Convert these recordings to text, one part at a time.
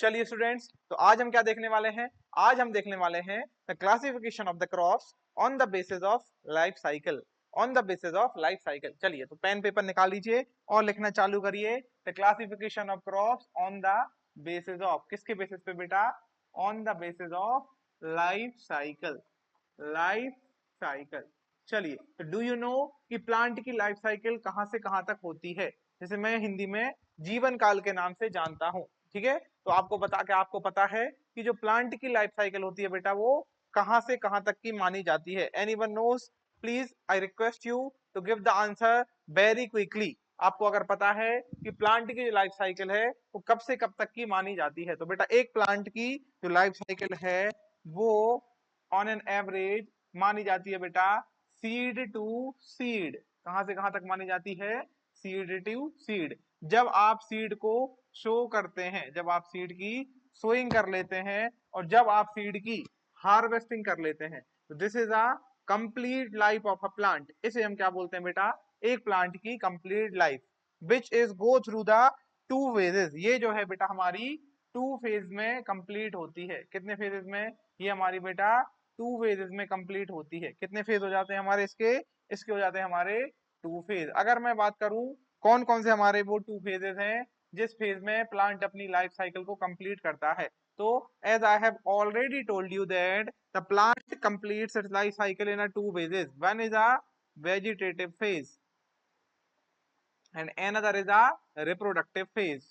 चलिए स्टूडेंट्स, तो आज हम क्या देखने वाले हैं? आज हम देखने वाले हैं the classification of the crops on the basis of life cycle. On the basis of life cycle. चलिए तो पेन पेपर निकाल लीजिए और लिखना चालू करिए। The classification of crops on the basis of, किसके बेसिस पे बेटा? On the basis of life cycle. Life cycle. चलिए, तो डू यू नो कि प्लांट की लाइफ साइकिल कहां से कहां तक होती है? जैसे मैं हिंदी में जीवन काल के नाम से जानता हूं, ठीक है? तो आपको पता है कि जो प्लांट की लाइफ साइकिल होती है बेटा, वो कहां से कहां तक की मानी जाती है? Anyone knows? Please I request you to give the answer very quickly. आपको अगर पता है कि प्लांट की जो लाइफ साइकिल है वो कब से कब तक की मानी जाती है, तो बेटा एक प्लांट की जो लाइफ साइकिल है वो ऑन एन एवरेज मानी जाती है बेटा सीड टू सीड। कहां से कहां तक मानी जाती है? Seed to seed. जब आप सीड को शो करते हैं, जब आप सीड की सोइंग कर लेते हैं और जब आप सीड की हार्वेस्टिंग कर लेते हैं, तो this is a complete life of a plant. इसे हम क्या बोलते हैं बेटा? एक प्लांट की complete life which is go through the two phases. ये जो है बेटा हमारी टू फेज में कंप्लीट होती है। कितने फेजेस में? ये हमारी बेटा टू फेजेस में कंप्लीट होती है। कितने फेज हो जाते हैं हमारे इसके? इसके हो जाते हैं हमारे टू फेज। अगर मैं बात करूं कौन कौन से हमारे वो टू फेजेस हैं जिस फेज में प्लांट अपनी लाइफ साइकिल को कंप्लीट करता है, तो as I have already told you that the plant completes its life cycle in a two phases. One is a vegetative phase and another is a reproductive phase।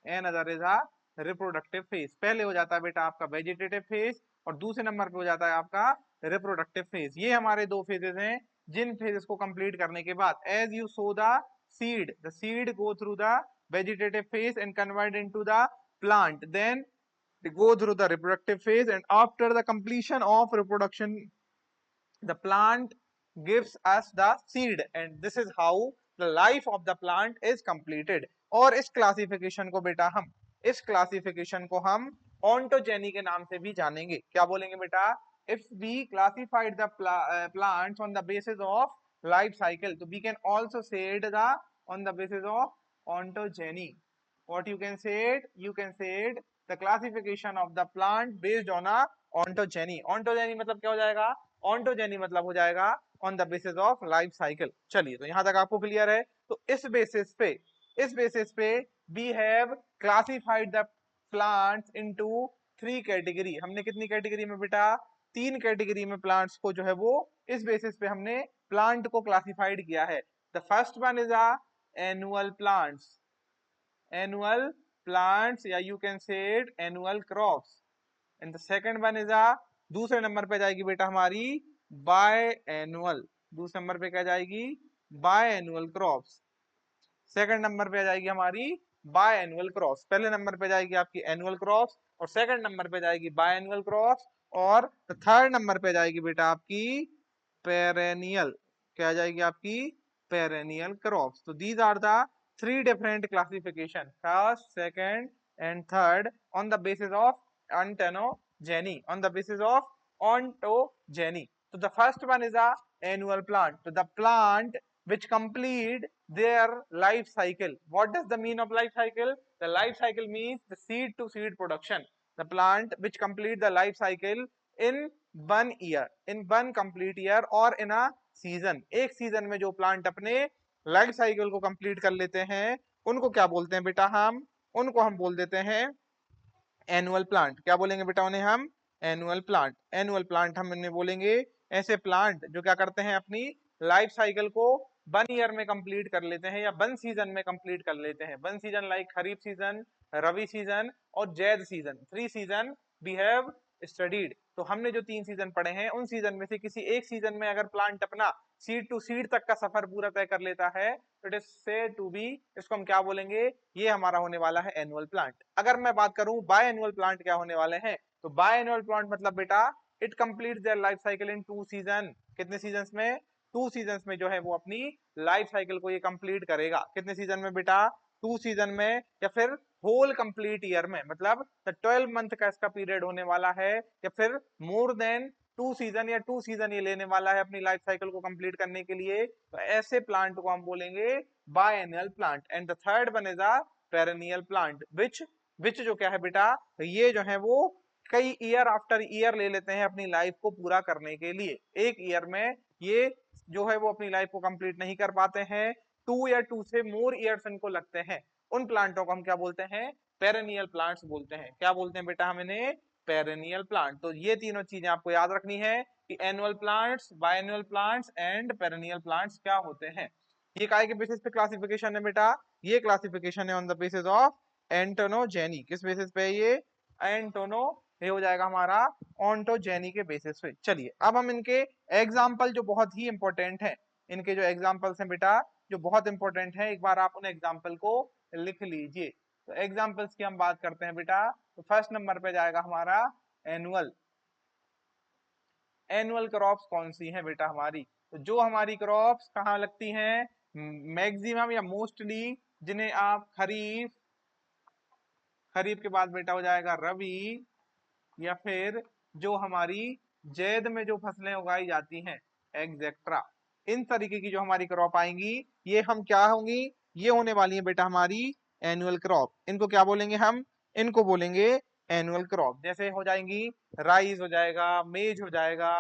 another is a reproductive phase। पहले हो जाता है बेटा आपका vegetative phase और दूसरे number पे हो जाता है आपका रिप्रोडक्टिव फेज। ये हमारे दो फेजेस हैं जिन फेजेस को कंप्लीट करने के बाद as you sow the seed go through the vegetative phase and convert into the plant, then they go through the reproductive phase, and after the completion of reproduction the plant gives us the seed, and this is how the life of the plant is completed। और इस classification को बेटा हम इस classification को हम ontogeny के नाम से भी जानेंगे। क्या बोलेंगे बेटा? If we classified the plants on the basis of life cycle, तो we can also say it the on the basis of ontogeny। what you can say it? You can say it the classification of the plant based on a ontogeny। ontogeny मतलब क्या हो जाएगा? ontogeny मतलब हो जाएगा on the basis of life cycle। चलिए, तो यहां तक आपको क्लियर है? तो इस बेसिस पे we have classified the plants into three category. हमने कितनी कैटेगरी में बेटा? तीन कैटेगरी में प्लांट्स को जो है वो इस बेसिस पे हमने प्लांट को क्लासिफाइड किया है। The first one is a annual plants. Annual plants या you can say it annual crops. And the second one is a, दूसरे नंबर पे जाएगी बेटा हमारी बाय एनुअल। दूसरे नंबर पे क्या जाएगी? Biannual crops. Second number पे आ जाएगी हमारी बाय एनुअल क्रॉप्स। पहले नंबर पे जाएगी आपकी एनुअल क्रॉप्स और सेकंड नंबर पे जाएगी बाय एनुअल क्रॉप्स और थर्ड नंबर पे जाएगी बेटा आपकी पेरेनियल। क्या आ जाएगी आपकी? Perennial crops. तो these are the three different classification, first, second and third, on the basis of ontogeny। on the basis of ontogeny। so the first one is a annual plant। so the plant which complete their life cycle, what does the mean of life cycle? The life cycle means the seed to seed production। the plant which complete the life cycle in 1 year, in one complete year or in a season। एक season में जो plant अपने life cycle को complete कर लेते हैं उनको क्या बोलते हैं बेटा? हम उनको हम बोल देते हैं एनुअल प्लांट। क्या बोलेंगे बेटा उन्हें हम? Annual plant. एनुअल प्लांट हम इन्हें बोलेंगे ऐसे प्लांट जो क्या करते हैं अपनी लाइफ साइकिल को 1 ईयर में कंप्लीट कर लेते हैं या 1 सीजन में कंप्लीट कर लेते हैं। 1 season like kharif season, rabi season और zaid season. 3 season we have studied. तो हमने जो 3 सीजन पढ़े हैं उन सीजन में से किसी एक सीजन में अगर प्लांट अपना सीड टू सीड तक का सफर पूरा तय कर लेता है तो इट इज से टू बी, इसको हम क्या बोलेंगे? ये हमारा होने वाला है एनुअल प्लांट। अगर मैं बात करूं बाय एनुअल प्लांट क्या होने वाले हैं, तो बाय एनुअल प्लांट मतलब बेटा it complete their life cycle in 2 season. कितने सीजन में? 2 सीजन में जो है वो अपनी लाइफ साइकिल को ये कंप्लीट करेगा। कितने सीजन में बेटा? 2 सीजन में, या फिर होल कंप्लीट ईयर में, मतलब 12 मंथ का इसका पीरियड होने वाला है, या फिर मोर देन 2 सीजन या 2 सीजन ये लेने वाला है अपनी लाइफ साइकिल को कंप्लीट करने के लिए। तो ऐसे प्लांट को हम बोलेंगे biannual plant. And the third one is a perennial plant which which जो क्या है बेटा, ये जो है वो कई ईयर आफ्टर ईयर ले लेते हैं अपनी लाइफ को पूरा करने के लिए। एक ईयर में ये जो है वो अपनी लाइफ को कंप्लीट नहीं कर पाते हैं, 2 से मोर ईयर्स इनको लगते हैं। उन प्लांटों को हम क्या बोलते हैं, पेरेनियल प्लांट्स बोलते हैं। क्या बोलते हैं बेटा हमने, पेरेनियल प्लांट। तो ये तीनों चीजें आपको याद रखनी है कि annual plants, biannual plants and perennial plants क्या होते हैं। ये काय के बेसिस पे क्लासिफिकेशन है बेटा, ये क्लासिफिकेशन है ऑन द बेसिस ऑफ एंटोनोजेनी। किस बेसिस पे, ये एंटोनो, ये हो जाएगा हमारा ऑन्टोजेनी के बेसिस पे। चलिए अब हम इनके एग्जाम्पल जो बहुत ही इंपॉर्टेंट है, इनके जो एग्जाम्पल्स हैं बेटा जो बहुत इंपॉर्टेंट है, एक बार आप उन एग्जाम्पल को लिख लीजिए। तो एग्जाम्पल्स की हम बात करते हैं बेटा, तो फर्स्ट नंबर पे जाएगा हमारा एनुअल। एनुअल क्रॉप्स कौन सी हैं बेटा हमारी, तो जो हमारी क्रॉप्स कहाँ लगती हैं, मैक्सिमम या मोस्टली जिन्हें आप खरीफ, खरीफ के बाद बेटा हो जाएगा रबी, या फिर जो हमारी जैद में जो फसलें उगाई जाती हैं एग्जेक्ट्रा, इन तरीके की जो हमारी क्रॉप आएंगी ये हम क्या होंगी, ये होने वाली है बेटा हमारी एनुअल क्रॉप। इनको क्या बोलेंगे हम, इनको बोलेंगे एनुअल क्रॉप। जैसे हो जाएंगी राइस हो जाएगा, मेज हो जाएगा,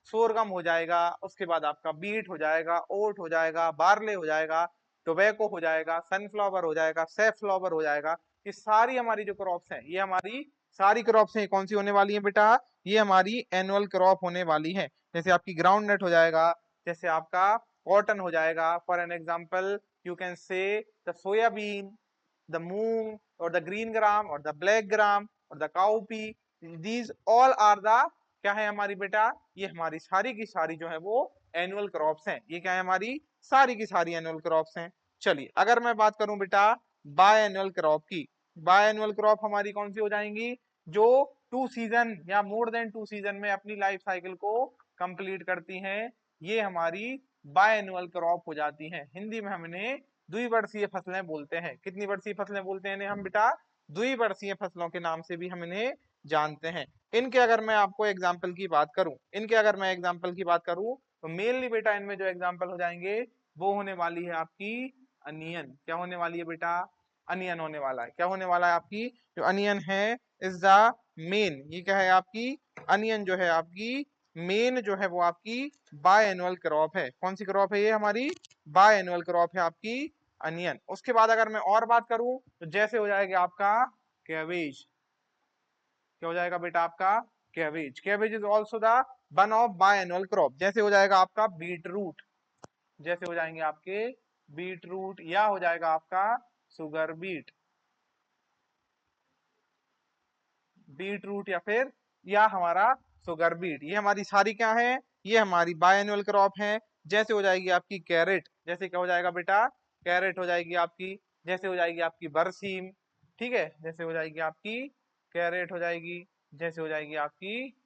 सोरगम हो जाएगा, उसके बाद आपका बीट हो जाएगा, ओट हो जाएगा, बार्ले हो जाएगा, टोबैको हो जाएगा, सनफ्लावर हो जाएगा, सेफ्लावर हो जाएगा। ये सारी हमारी जो क्रॉप्स हैं, ये हमारी सारी क्रॉप्स हैं, कौन सी होने वाली है बेटा, ये हमारी एनुअल क्रॉप होने वाली है। जैसे आपकी ग्राउंड नट हो जाएगा, जैसे आपका कॉटन हो जाएगा, for an example you can say the soybean, the moong और द ग्रीन ग्राम और द ब्लैक ग्राम और the cowpea, these all are the क्या है हमारी बेटा, ये हमारी सारी की सारी जो है वो एनुअल क्रॉप्स हैं। ये क्या है हमारी सारी की सारी एनुअल क्रॉप्स हैं। चलिए अगर मैं बात करूं बेटा बाय एनुअल क्रॉप की, बाय एनुअल क्रॉप हमारी कौन सी हो जाएंगी, जो 2 सीजन या मोर देन 2 सीजन में अपनी लाइफ साइकिल को कंप्लीट करती हैं, ये हमारी बाय एनुअल क्रॉप हो जाती हैं। हिंदी में हम इन्हें द्विवर्षीय फसलें बोलते हैं। कितनी वर्षीय फसलें बोलते हैं इन्हें हम बेटा, द्विवर्षीय फसलों के नाम से भी हम इन्हें जानते हैं। इनके अगर मैं आपको एग्जाम्पल की बात करूं, इनके अगर मैं एग्जाम्पल की बात करूं तो मेनली बेटा इनमें जो एग्जाम्पल हो जाएंगे वो होने वाली है आपकी अनियन। क्या होने वाली है बेटा, अनियन होने वाला है। क्या होने वाला है आपकी, जो अनियन है इज द मेन, ये क्या है आपकी, अनियन जो है आपकी मेन जो है वो आपकी बाय एनुअल क्रॉप है। कौन सी क्रॉप है ये हमारी, बाय एनुअल क्रॉप है आपकी अनियन। उसके बाद अगर मैं और बात करूं तो जैसे हो जाएगा आपका कैबेज। क्या हो जाएगा बेटा आपका cabbage, cabbage is also the one of by annual crop. जैसे हो जाएगा आपका बीट रूट, जैसे हो जाएंगे आपके बीट रूट, या हो जाएगा आपका सुगर बीट, बीट रूट या फिर या हमारा सुगर बीट, ये हमारी सारी क्या है, ये हमारी बायएनुअल क्रॉप है। जैसे हो जाएगी आपकी कैरेट, जैसे क्या हो जाएगा बेटा, कैरेट हो जाएगी आपकी, जैसे हो जाएगी आपकी बरसीम, ठीक है, जैसे हो जाएगी आपकी कैरेट हो जाएगी, जैसे हो जाएगी आपकी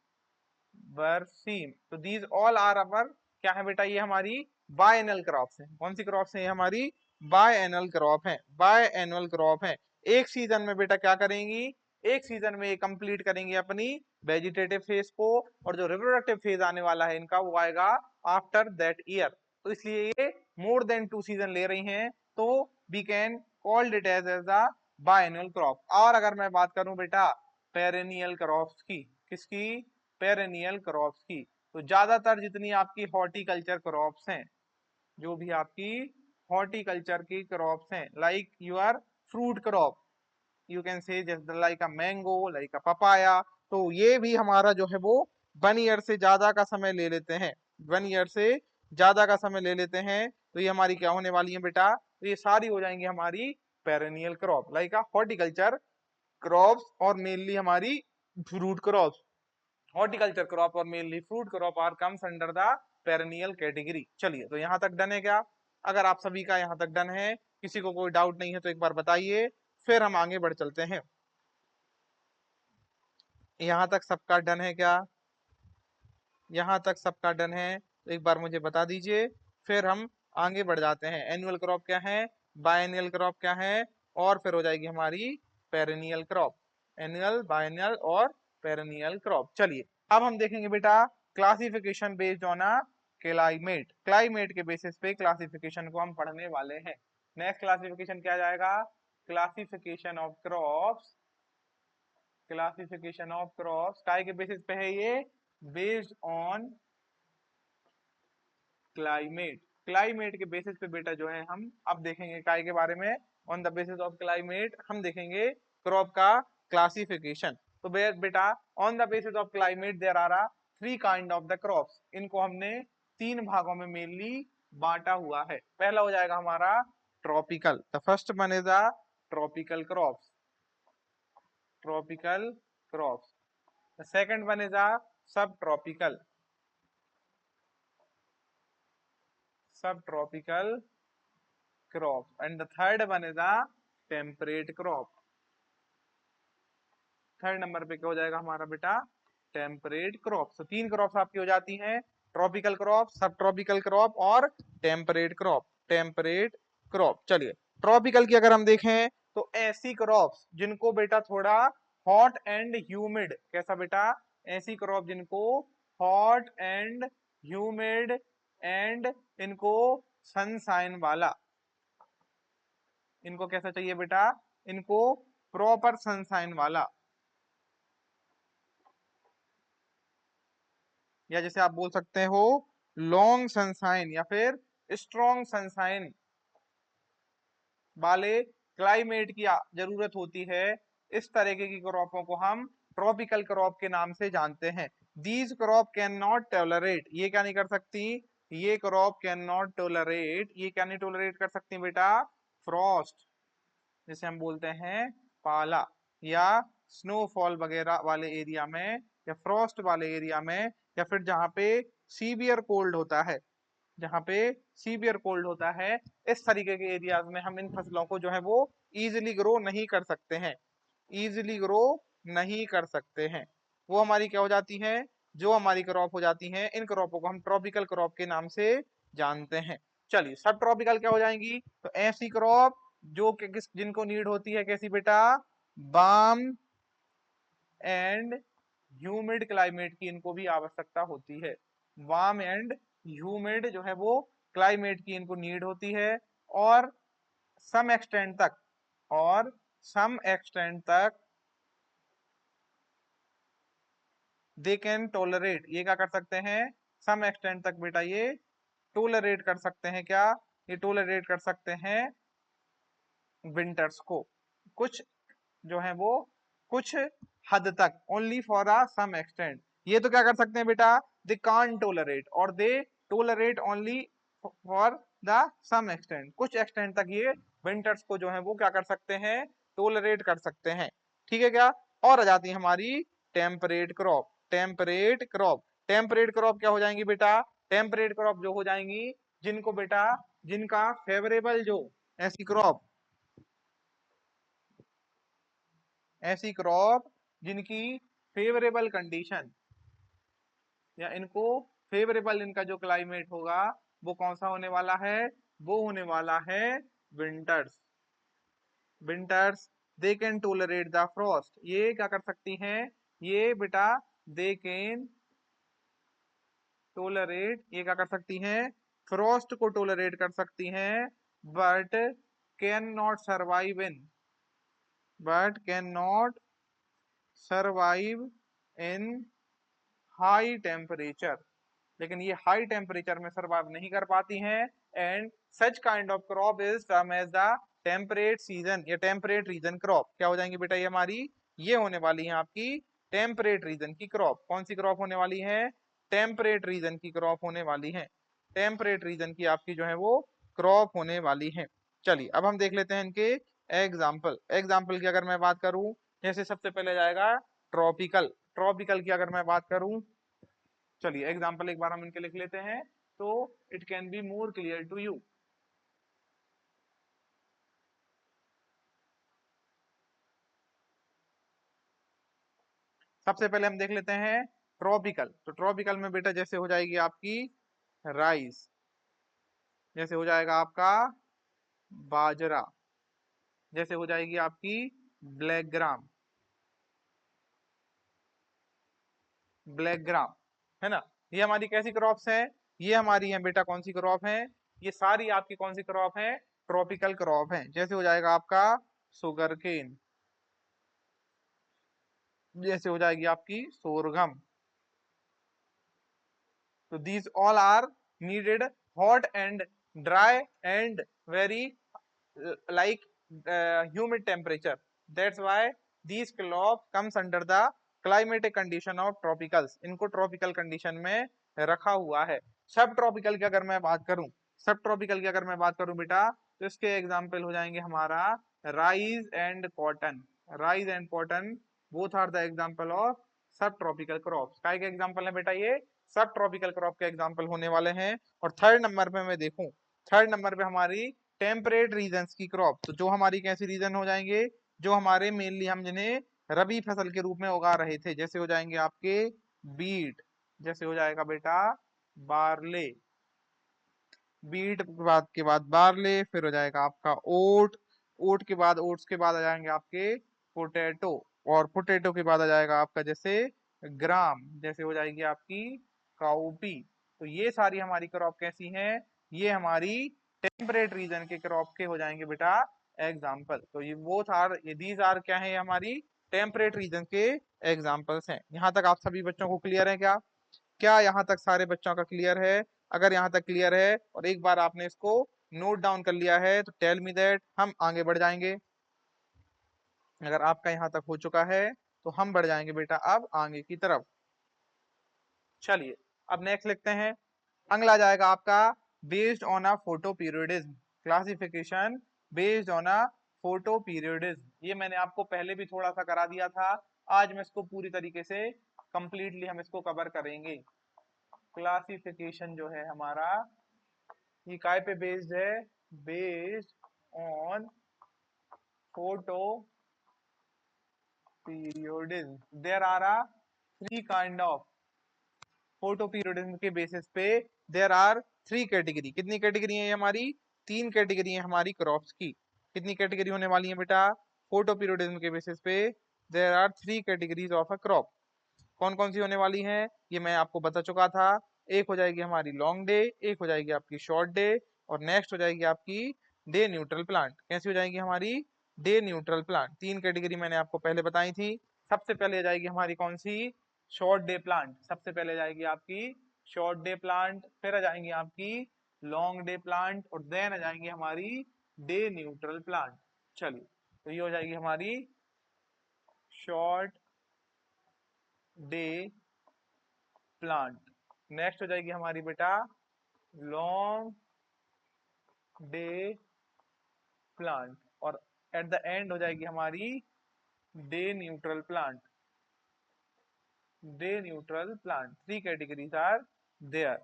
बरसीम। तो दीज ऑल आर अवर क्या है बेटा, ये हमारी बायएनुअल क्रॉप्स हैं। कौन सी क्रॉप्स हैं, ये हमारी बायएनुअल क्रॉप है, बायएनुअल क्रॉप है। एक सीजन में बेटा क्या करेंगी, एक सीजन में ये कंप्लीट करेंगे अपनी वेजिटेटिव फेज को, और जो रिप्रोडक्टिव फेज आने वाला है इनका वो आएगा आफ्टर दैट ईयर। तो इसलिए ये मोर देन 2 सीजन ले रही हैं, तो we can called it as the biannual crop. और अगर मैं बात करूं बेटा पेरेनियल क्रॉप्स की, किसकी, पेरेनियल क्रॉप्स की, तो ज्यादातर जितनी आपकी हॉर्टिकल्चर क्रॉप्स हैं, जो भी आपकी हॉर्टिकल्चर की क्रॉप्स हैं, like your fruit crop, you can say like a mango, like a papaya, तो ये भी हमारा जो है वो 1 ईयर से ज्यादा का समय ले लेते हैं, 1 ईयर से ज्यादा का समय ले लेते हैं। तो ये हमारी क्या होने वाली है बेटा, तो ये सारी हो जाएंगी हमारी perennial crop, like a horticulture crops और मेनली हमारी फ्रूट क्रॉप्स। हॉर्टिकल्चर क्रॉप और mainly fruit crop are comes under the perennial category. चलिए तो यहाँ तक डन है क्या, अगर आप सभी का यहाँ तक डन है, किसी को कोई डाउट नहीं है तो एक बार बताइए, फिर हम आगे बढ़ चलते हैं। यहाँ तक सबका डन है क्या, यहाँ तक सबका डन है तो एक बार मुझे बता दीजिए, फिर हम आगे बढ़ जाते हैं। एनुअल क्रॉप क्या है, बायएनुअल क्रॉप क्या है, और फिर हो जाएगी हमारी पेरेनियल क्रॉप, एनुअल, बायएनुअल और पेरेनियल क्रॉप। चलिए अब हम देखेंगे बेटा classification based on a climate, climate के बेसिस पे क्लासिफिकेशन को हम पढ़ने वाले हैं। नेक्स्ट क्लासिफिकेशन क्या जाएगा, classification of crops classification of crops काय के बेसिस पे है ये, बेस्ड ऑन क्लाइमेट। क्लाइमेट के बेसिस पे बेटा जो है हम अब देखेंगे काय के बारे में, on the basis of climate हम देखेंगे क्रॉप का क्लासिफिकेशन। तो बेटा on the basis of climate there are three kind of the crops, इनको हमने तीन भागों में मेनली बांटा हुआ है। पहला हो जाएगा हमारा tropical, the first one is the tropical crops, tropical crops. The second one is अ सब tropical, subtropical crop, and the third one is a temperate crop। Third number पे क्या हो जाएगा हमारा बेटा, टेम्परेट क्रॉप। तो तीन क्रॉप्स आपकी हो जाती हैं, ट्रॉपिकल क्रॉप, सब ट्रॉपिकल क्रॉप और टेम्परेट क्रॉप, टेम्परेट क्रॉप। चलिए ट्रॉपिकल की अगर हम देखें तो ऐसी क्रॉप्स जिनको बेटा थोड़ा हॉट एंड ह्यूमिड, कैसा बेटा, ऐसी क्रॉप जिनको हॉट एंड ह्यूमिड एंड इनको सनसाइन वाला, इनको कैसा चाहिए बेटा, इनको प्रॉपर सनसाइन वाला, या जैसे आप बोल सकते हो लॉन्ग सनसाइन या फिर स्ट्रॉन्ग सनसाइन वाले क्लाइमेट की जरूरत होती है। इस तरीके की क्रॉपों को हम ट्रॉपिकल क्रॉप के नाम से जानते हैं। These crop can not tolerate, ये क्या नहीं कर सकती, ये क्रॉप कैन नॉट टॉलरेट, ये क्या नहीं टॉलरेट कर सकती बेटा, फ्रॉस्ट, जिसे हम बोलते हैं पाला, या स्नोफॉल वगैरह वाले एरिया में, या फ्रॉस्ट वाले एरिया में, या फिर जहाँ पे सीवियर कोल्ड होता है, जहाँ पे सीवियर कोल्ड होता है, इस तरीके के एरियाज में हम इन फसलों को जो है वो इजीली ग्रो नहीं कर सकते हैं, इजीली ग्रो नहीं कर सकते हैं। वो हमारी क्या हो जाती है, जो हमारी क्रॉप हो जाती है, इन क्रॉपों को हम ट्रॉपिकल क्रॉप के नाम से जानते हैं। चलिए सब ट्रॉपिकल क्या हो जाएंगी, तो ऐसी क्रॉप जो कि किस जिनको नीड होती है, कैसी बेटा, वार्म एंड ह्यूमिड क्लाइमेट की इनको भी आवश्यकता होती है। वार्म एंड ह्यूमिड जो है वो क्लाइमेट की इनको नीड होती है, और सम एक्सटेंट तक, और सम एक्सटेंट तक दे कैन टोलरेट, ये क्या कर सकते हैं, सम एक्सटेंट तक बेटा ये टोलरेट कर सकते हैं, क्या, ये टोलरेट कर सकते हैं विंटर्स को, कुछ जो है वो कुछ हद तक, only for a some extent. ये तो क्या कर सकते हैं बेटा, दे कांट टोलरेट, और they tolerate only for the some extent, कुछ एक्सटेंट तक ये विंटर्स को जो है वो क्या कर सकते हैं, टोलरेट कर सकते हैं। ठीक है क्या, और आ जाती है हमारी temperate crop, temperate crop. Temperate crop क्या हो जाएंगी बेटा, टेम्परेट क्रॉप जो हो जाएंगी जिनको बेटा, जिनका फेवरेबल जो, ऐसी क्रॉप, ऐसी क्रॉप जिनकी फेवरेबल कंडीशन, या इनको फेवरेबल इनका जो क्लाइमेट होगा वो कौन सा होने वाला है, वो होने वाला है winters. Winters they can tolerate the Frost, ये क्या कर सकती हैं, ये बेटा दे कैन टोलरेट, ये क्या कर सकती हैं, फ्रॉस्ट को टोलरेट कर सकती हैं, but can not survive in, but can not survive in high temperature, लेकिन ये हाई टेम्परेचर में सर्वाइव नहीं कर पाती हैं। And such kind of crop is term as the temperate season या टेम्परेट रीजन क्रॉप। क्या हो जाएंगी बेटा ये हमारी, ये होने वाली है आपकी टेम्परेट रीजन की क्रॉप। कौन सी क्रॉप होने वाली है, टेम्परेट रीजन की क्रॉप होने वाली है, टेम्परेट रीजन की आपकी जो है वो क्रॉप होने वाली है। चलिए अब हम देख लेते हैं इनके एग्जाम्पल। एग्जाम्पल की अगर मैं बात करूं, जैसे सबसे पहले जाएगा ट्रॉपिकल, ट्रॉपिकल की अगर मैं बात करूं, चलिए एग्जाम्पल एक बार हम इनके लिख लेते हैं, तो it can be more clear to you. सबसे पहले हम देख लेते हैं ट्रॉपिकल। तो ट्रॉपिकल में बेटा जैसे हो जाएगी आपकी राइस, जैसे हो जाएगा आपका बाजरा, जैसे हो जाएगी आपकी ब्लैक ग्राम, ब्लैक ग्राम, है ना। ये हमारी कैसी क्रॉप्स हैं, ये हमारी है बेटा कौन सी क्रॉप है, ये सारी आपकी कौन सी क्रॉप है, ट्रॉपिकल क्रॉप है। जैसे हो जाएगा आपका सुगर केन, जैसे हो जाएगी आपकी सोरगम। तो these all are needed hot and dry and very like humid temperature. That's why these crop comes under the climatic condition of tropicals. इनको tropical condition में रखा हुआ है। सब ट्रॉपिकल की अगर मैं बात करूं, सब ट्रॉपिकल की अगर मैं बात करूं बेटा, तो इसके एग्जाम्पल हो जाएंगे हमारा rice and cotton. Rice and cotton both are the example of sub tropical crops. काय के एग्जाम्पल है बेटा ये? सब ट्रॉपिकल क्रॉप के एग्जाम्पल होने वाले हैं। और थर्ड नंबर पे मैं देखूं, थर्ड नंबर पे हमारी टेम्परेट रीजन्स की क्रॉप, तो जो हमारी कैसी रीजन हो जाएंगे, जो हमारे मेनली हम जिन्हें रबी फसल के रूप में उगा रहे थे, जैसे हो जाएंगे आपके बीट, जैसे हो जाएगा बेटा बार्ले, बीट के बाद बार्ले, फिर हो जाएगा आपका ओट, ओट के बाद, ओट्स के बाद आ जाएंगे आपके पोटैटो, और पोटैटो के बाद आ जाएगा आपका जैसे ग्राम, जैसे हो जाएगी आपकी काउपी। तो ये सारी हमारी क्रॉप कैसी हैं? ये हमारी टेम्परेट रीजन के क्रॉप के हो जाएंगे बेटा एग्जाम्पल। तो ये वो ये दीज आर क्या है? हमारी टेम्परेट रीजन के एग्जाम्पल्स हैं। यहाँ तक आप सभी बच्चों को क्लियर है क्या? क्या यहाँ तक सारे बच्चों का क्लियर है? अगर यहाँ तक क्लियर है और एक बार आपने इसको नोट डाउन कर लिया है तो टेल मी दैट, हम आगे बढ़ जाएंगे। अगर आपका यहाँ तक हो चुका है तो हम बढ़ जाएंगे बेटा अब आगे की तरफ। चलिए अब नेक्स्ट लिखते हैं। अगला जाएगा आपका based on a photo periodism, classification based on a photo periodism. ये मैंने आपको पहले भी थोड़ा सा करा दिया था, आज मैं इसको पूरी तरीके से कंप्लीटली हम इसको कवर करेंगे। क्लासिफिकेशन जो है हमारा, ये काय पे बेस्ड है? Based on photoperiodism. There are a three kind of, photoperiodism के बेसिस पे देयर आर थ्री कैटेगरी। कितनी कैटेगरी है हमारी? तीन कैटेगरी है हमारी क्रॉप्स की। कितनी कैटेगरी होने वाली है बेटा? फोटो पीरियडिज्म के बेसिस पे there are three categories of a crop. कौन कौन सी होने वाली हैं ये मैं आपको बता चुका था। एक हो जाएगी हमारी लॉन्ग डे, एक हो जाएगी आपकी शॉर्ट डे, और नेक्स्ट हो जाएगी आपकी डे न्यूट्रल प्लांट। कैसी हो जाएगी हमारी? Day neutral plant. तीन कैटेगरी मैंने आपको पहले बताई थी। सबसे पहले आ जाएगी हमारी कौन सी? Short day plant. सबसे पहले आ जाएगी आपकी शॉर्ट डे प्लांट, फिर आ जाएंगी आपकी लॉन्ग डे प्लांट, और देन आ जाएंगी हमारी डे न्यूट्रल प्लांट। चलिए तो ये हो जाएगी हमारी शॉर्ट डे प्लांट। नेक्स्ट हो जाएगी हमारी बेटा लॉन्ग डे प्लांट, और एट द एंड हो जाएगी हमारी day neutral plant. Day neutral plant, three categories are there,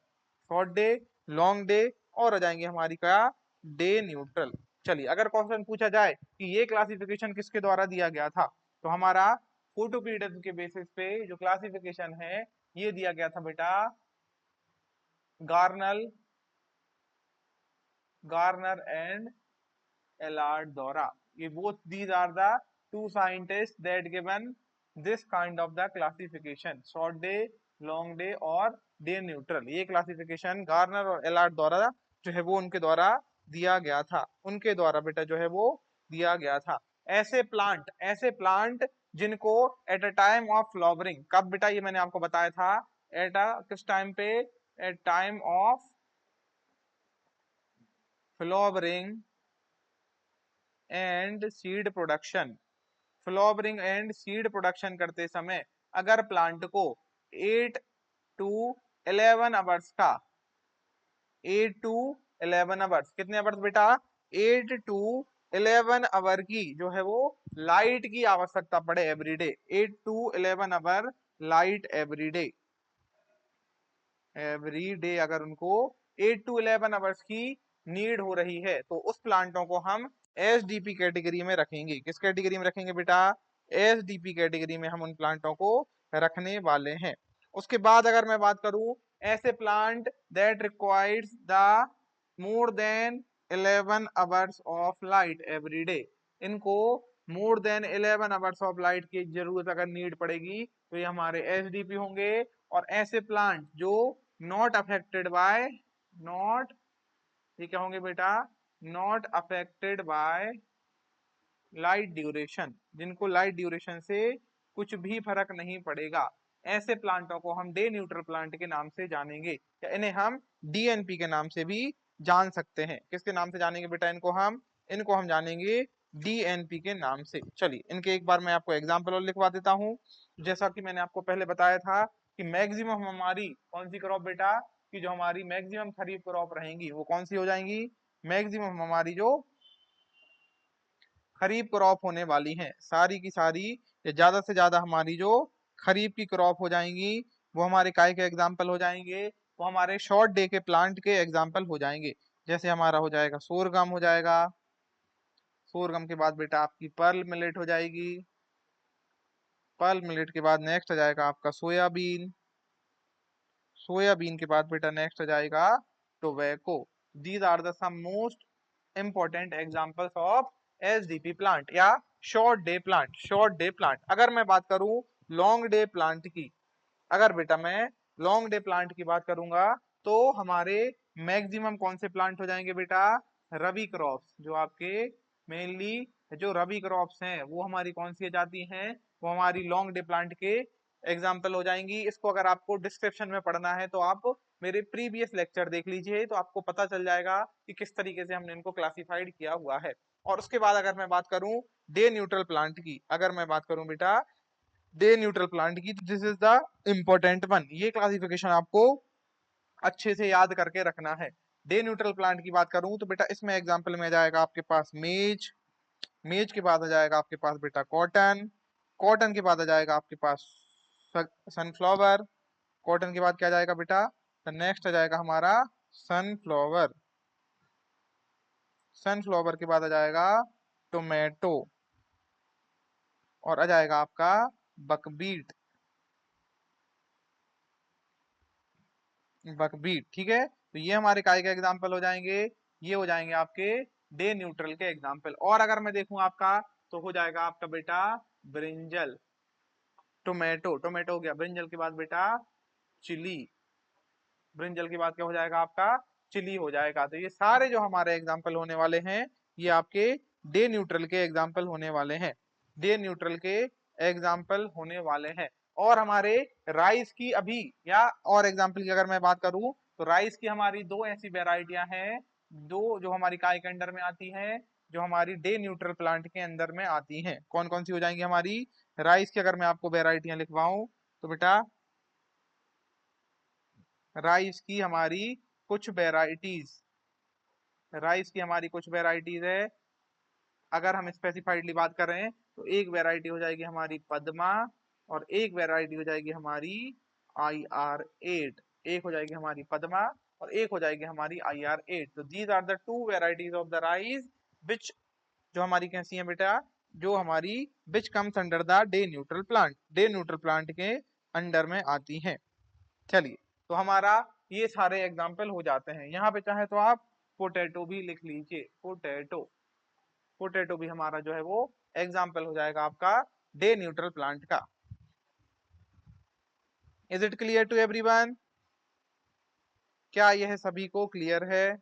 short day, long day, और हो जाएंगे हमारी क्या? Day neutral. चलिए अगर क्वेश्चन पूछा जाए कि ये क्लासिफिकेशन किसके द्वारा दिया गया था, तो हमारा फोटो पीरियड के बेसिस पे जो क्लासिफिकेशन है ये दिया गया था बेटा गार्नल, गार्नर एंड एलार्ड द्वारा। ये both these are the two scientists that given this kind of the classification, short day, long day और day neutral। ये क्लासिफिकेशन गार्नर और एलार्ड द्वारा जो है वो उनके द्वारा दिया गया था, उनके द्वारा बेटा जो है वो दिया गया था। ऐसे प्लांट जिनको at a time of flowering, कब बेटा? ये मैंने आपको बताया था एट अ किस टाइम पे? At time of flowering and seed production. Flowering and seed production करते समय अगर प्लांट को 8 टू 11 आवर्स का, 8 टू 11 आवर्स, कितने आवर्स बेटा? 8 टू 11 आवर की जो है वो लाइट की आवश्यकता पड़े everyday. 8 to 11 hour light everyday, everyday अगर उनको 8 टू 11 आवर्स की नीड हो रही है तो उस प्लांटों को हम एसडीपी कैटेगरी में रखेंगे। किस कैटेगरी में रखेंगे बेटा? एसडीपी कैटेगरी में हम उन प्लांटों को रखने वाले हैं। उसके बाद अगर मैं बात करूं ऐसे plant that requires the more than 11 hours of light every day, इनको more than 11 hours of light की जरूरत अगर नीड पड़ेगी तो ये हमारे एसडीपी होंगे। और ऐसे प्लांट जो नॉट अफेक्टेड बाय, नॉट, ये क्या होंगे बेटा? Not affected by light duration, जिनको लाइट ड्यूरेशन से कुछ भी फर्क नहीं पड़ेगा। ऐसे प्लांटों को हम डे न्यूट्रल प्लांट के नाम से जानेंगे, या इन्हें हम डीएनपी के नाम से भी जान सकते हैं। किसके नाम से जानेंगे बेटा इनको हम जानेंगे डीएनपी के नाम से। चलिए इनके एक बार मैं आपको एग्जाम्पल और लिखवा देता हूँ। जैसा कि मैंने आपको पहले बताया था कि मैक्सिमम हमारी कौन सी क्रॉप बेटा, कि जो हमारी मैक्सिमम खरीफ क्रॉप रहेंगी वो कौन सी हो जाएंगी, मैक्सिमम हमारी जो खरीफ क्रॉप होने वाली हैं, सारी की सारी या ज्यादा से ज्यादा हमारी जो खरीफ की क्रॉप हो जाएंगी वो हमारे काय के एग्जाम्पल हो जाएंगे, वो हमारे शॉर्ट डे के प्लांट के एग्जाम्पल हो जाएंगे। जैसे हमारा हो जाएगा सोरगम हो जाएगा, सोरगम के बाद बेटा आपकी पर्ल मिलेट हो जाएगी, पर्ल मिलेट के बाद नेक्स्ट आ जाएगा आपका सोयाबीन, सोयाबीन के बाद बेटा नेक्स्ट आ जाएगा tobacco. These are the some most important examples of SDP plant या short day plant. Short day plant अगर मैं बात करूं लॉन्ग डे प्लांट की, अगर बेटा मैं लॉन्ग डे प्लांट की बात करूंगा तो हमारे मैक्सिमम कौन से प्लांट हो जाएंगे बेटा, रबी क्रॉप्स। जो आपके मेनली जो रबी क्रॉप्स हैं वो हमारी कौन सी जाती हैं, वो हमारी लॉन्ग डे प्लांट के एग्जाम्पल हो जाएंगी। इसको अगर आपको डिस्क्रिप्शन में पढ़ना है तो आप मेरे प्रीवियस लेक्चर देख लीजिए, तो आपको पता चल जाएगा कि किस तरीके से हमने इनको क्लासिफाइड किया हुआ है। और उसके बाद अगर मैं बात करूं डे न्यूट्रल प्लांट की, अगर मैं बात करूं बेटा डे न्यूट्रल प्लांट की, तो this is the important one. ये क्लासिफिकेशन आपको अच्छे से याद करके रखना है। डे न्यूट्रल प्लांट की बात करूं तो बेटा इसमें एग्जाम्पल में आ जाएगा आपके पास मेज, मेज के बाद आ जाएगा आपके पास बेटा कॉटन, कॉटन के बाद आ जाएगा आपके पास सनफ्लावर, कॉटन के बाद क्या जाएगा बेटा, तो नेक्स्ट आ जाएगा हमारा सनफ्लावर, सनफ्लावर के बाद आ जाएगा टोमेटो, और आ जाएगा आपका बकबीट, बकबीट। ठीक है, तो ये हमारे काय के एग्जाम्पल हो जाएंगे, ये हो जाएंगे आपके डे न्यूट्रल के एग्जाम्पल। और अगर मैं देखूं आपका तो हो जाएगा आपका बेटा ब्रिंजल, टोमेटो, टोमेटो हो गया, ब्रिंजल के बाद बेटा चिली, ब्रिंजल के बाद क्या हो जाएगा आपका चिली हो जाएगा। तो ये सारे जो हमारे एग्जाम्पल होने वाले हैं ये आपके डे न्यूट्रल के एग्जाम्पल होने वाले हैं, डे न्यूट्रल के एग्जाम्पल होने वाले हैं। और हमारे राइस की अभी या और एग्जाम्पल की अगर मैं बात करूं तो राइस की हमारी दो ऐसी वेराइटियां हैं, दो जो हमारी काय के अंडर में आती हैं, जो हमारी डे न्यूट्रल प्लांट के अंदर में आती हैं। कौन कौन सी हो जाएंगी हमारी राइस की, अगर मैं आपको वेराइटियां लिखवाऊं तो बेटा राइस की हमारी कुछ वेराइटीज, राइस की हमारी कुछ वेराइटीज है। अगर हम स्पेसिफाइडली बात कर रहे हैं तो एक वेराइटी हो जाएगी हमारी पद्मा, और एक वेराइटी हो जाएगी हमारी IR8, एक हो जाएगी हमारी पद्मा और एक हो जाएगी हमारी IR8। तो these are the two varieties of the rice which, जो हमारी कैसी है बेटा, जो हमारी which comes under the day neutral plant, day neutral plant के अंडर में आती हैं। चलिए, तो हमारा ये सारे एग्जाम्पल हो जाते हैं। यहाँ पे चाहे तो आप पोटैटो भी लिख लीजिए, पोटैटो, पोटैटो भी हमारा जो है वो एग्जाम्पल हो जाएगा आपका डे न्यूट्रल प्लांट का। Is it clear to everyone? क्या यह सभी को क्लियर है?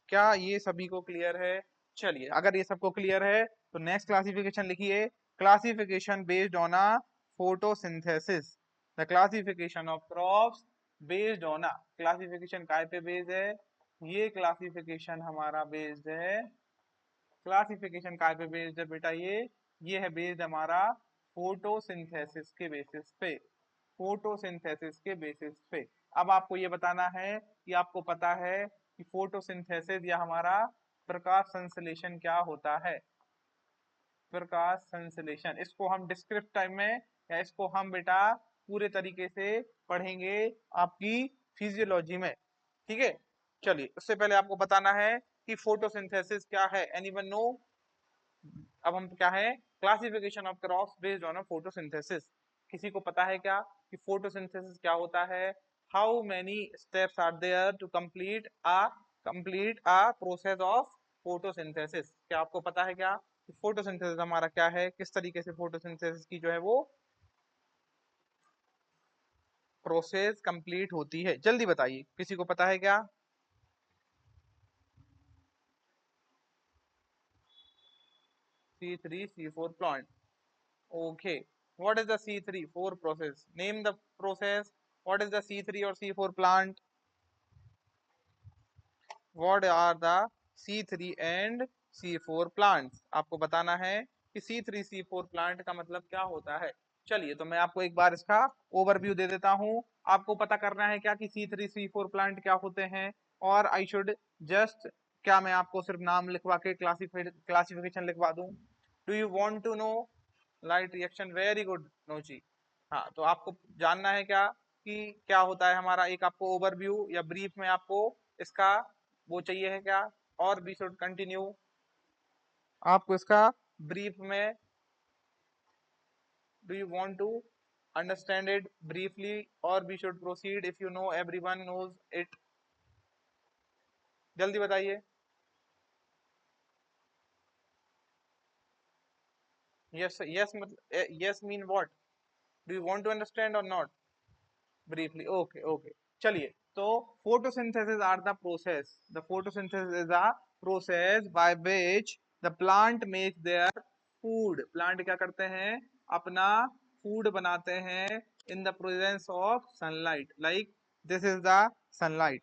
क्या ये सभी को क्लियर है? चलिए, अगर ये सबको क्लियर है तो नेक्स्ट क्लासिफिकेशन लिखिए, classification based on a photosynthesis, the classification of crops based on a, classification काय पे बेस्ड है, ये क्लासिफिकेशन हमारा बेस्ड है, क्लासिफिकेशन काय पे बेस्ड है बेटा, ये है बेस्ड हमारा फोटोसिंथेसिस के बेसिस पे, फोटोसिंथेसिस के बेसिस पे। अब आपको ये बताना है कि आपको पता है कि फोटोसिंथेसिस या हमारा प्रकाश संश्लेषण क्या होता है, प्रकाश संश्लेषण। इसको हम डिस्क्रिप्ट टाइम में या इसको हम बेटा पूरे तरीके से पढ़ेंगे आपकी फिजियोलॉजी में। ठीक है, चलिए उससे पहले आपको बताना है कि फोटोसिंथेसिस क्या है। Anyone know? अब हम क्या है, classification of crops based on photosynthesis. किसी को पता है क्या कि फोटोसिंथेसिस क्या होता है? How many steps are there to complete a process of photosynthesis? क्या आपको पता है क्या कि फोटोसिंथेसिस हमारा क्या है, किस तरीके से फोटोसिंथेसिस की जो है वो प्रोसेस कंप्लीट होती है? जल्दी बताइए, किसी को पता है क्या? C3C4 plant. Okay. What is the C3 4 process? Name the process. What is the C3 or C4 plant? What are the C3 and C4 plants? आपको बताना है कि C3C4 प्लांट का मतलब क्या होता है। चलिए तो मैं आपको एक बार इसका ओवरव्यू दे देता हूं। आपको पता करना है क्या कि C3C4 प्लांट क्या होते हैं, और आई शुड जस्ट, क्या मैं आपको सिर्फ नाम लिखवा के क्लासिफिकेशन लिखवा दूं? Do you want to know light reaction? Very good नोची। हाँ, तो आपको जानना है क्या कि क्या होता है हमारा, एक आपको ओवरव्यू या ब्रीफ में आपको इसका वो चाहिए है क्या, और वी शुड कंटिन्यू? आपको इसका ब्रीफ में, do you want to understand it briefly, और we should proceed if you know everyone knows it? जल्दी बताइए। यस यस, मतलब yes mean what? Do you want to understand or not? Briefly, okay okay. चलिए, तो photosynthesis are the process, the photosynthesis is a process by which the plant makes their food. plant क्या करते हैं? अपना food बनाते हैं in the presence of sunlight. Like this is the sunlight,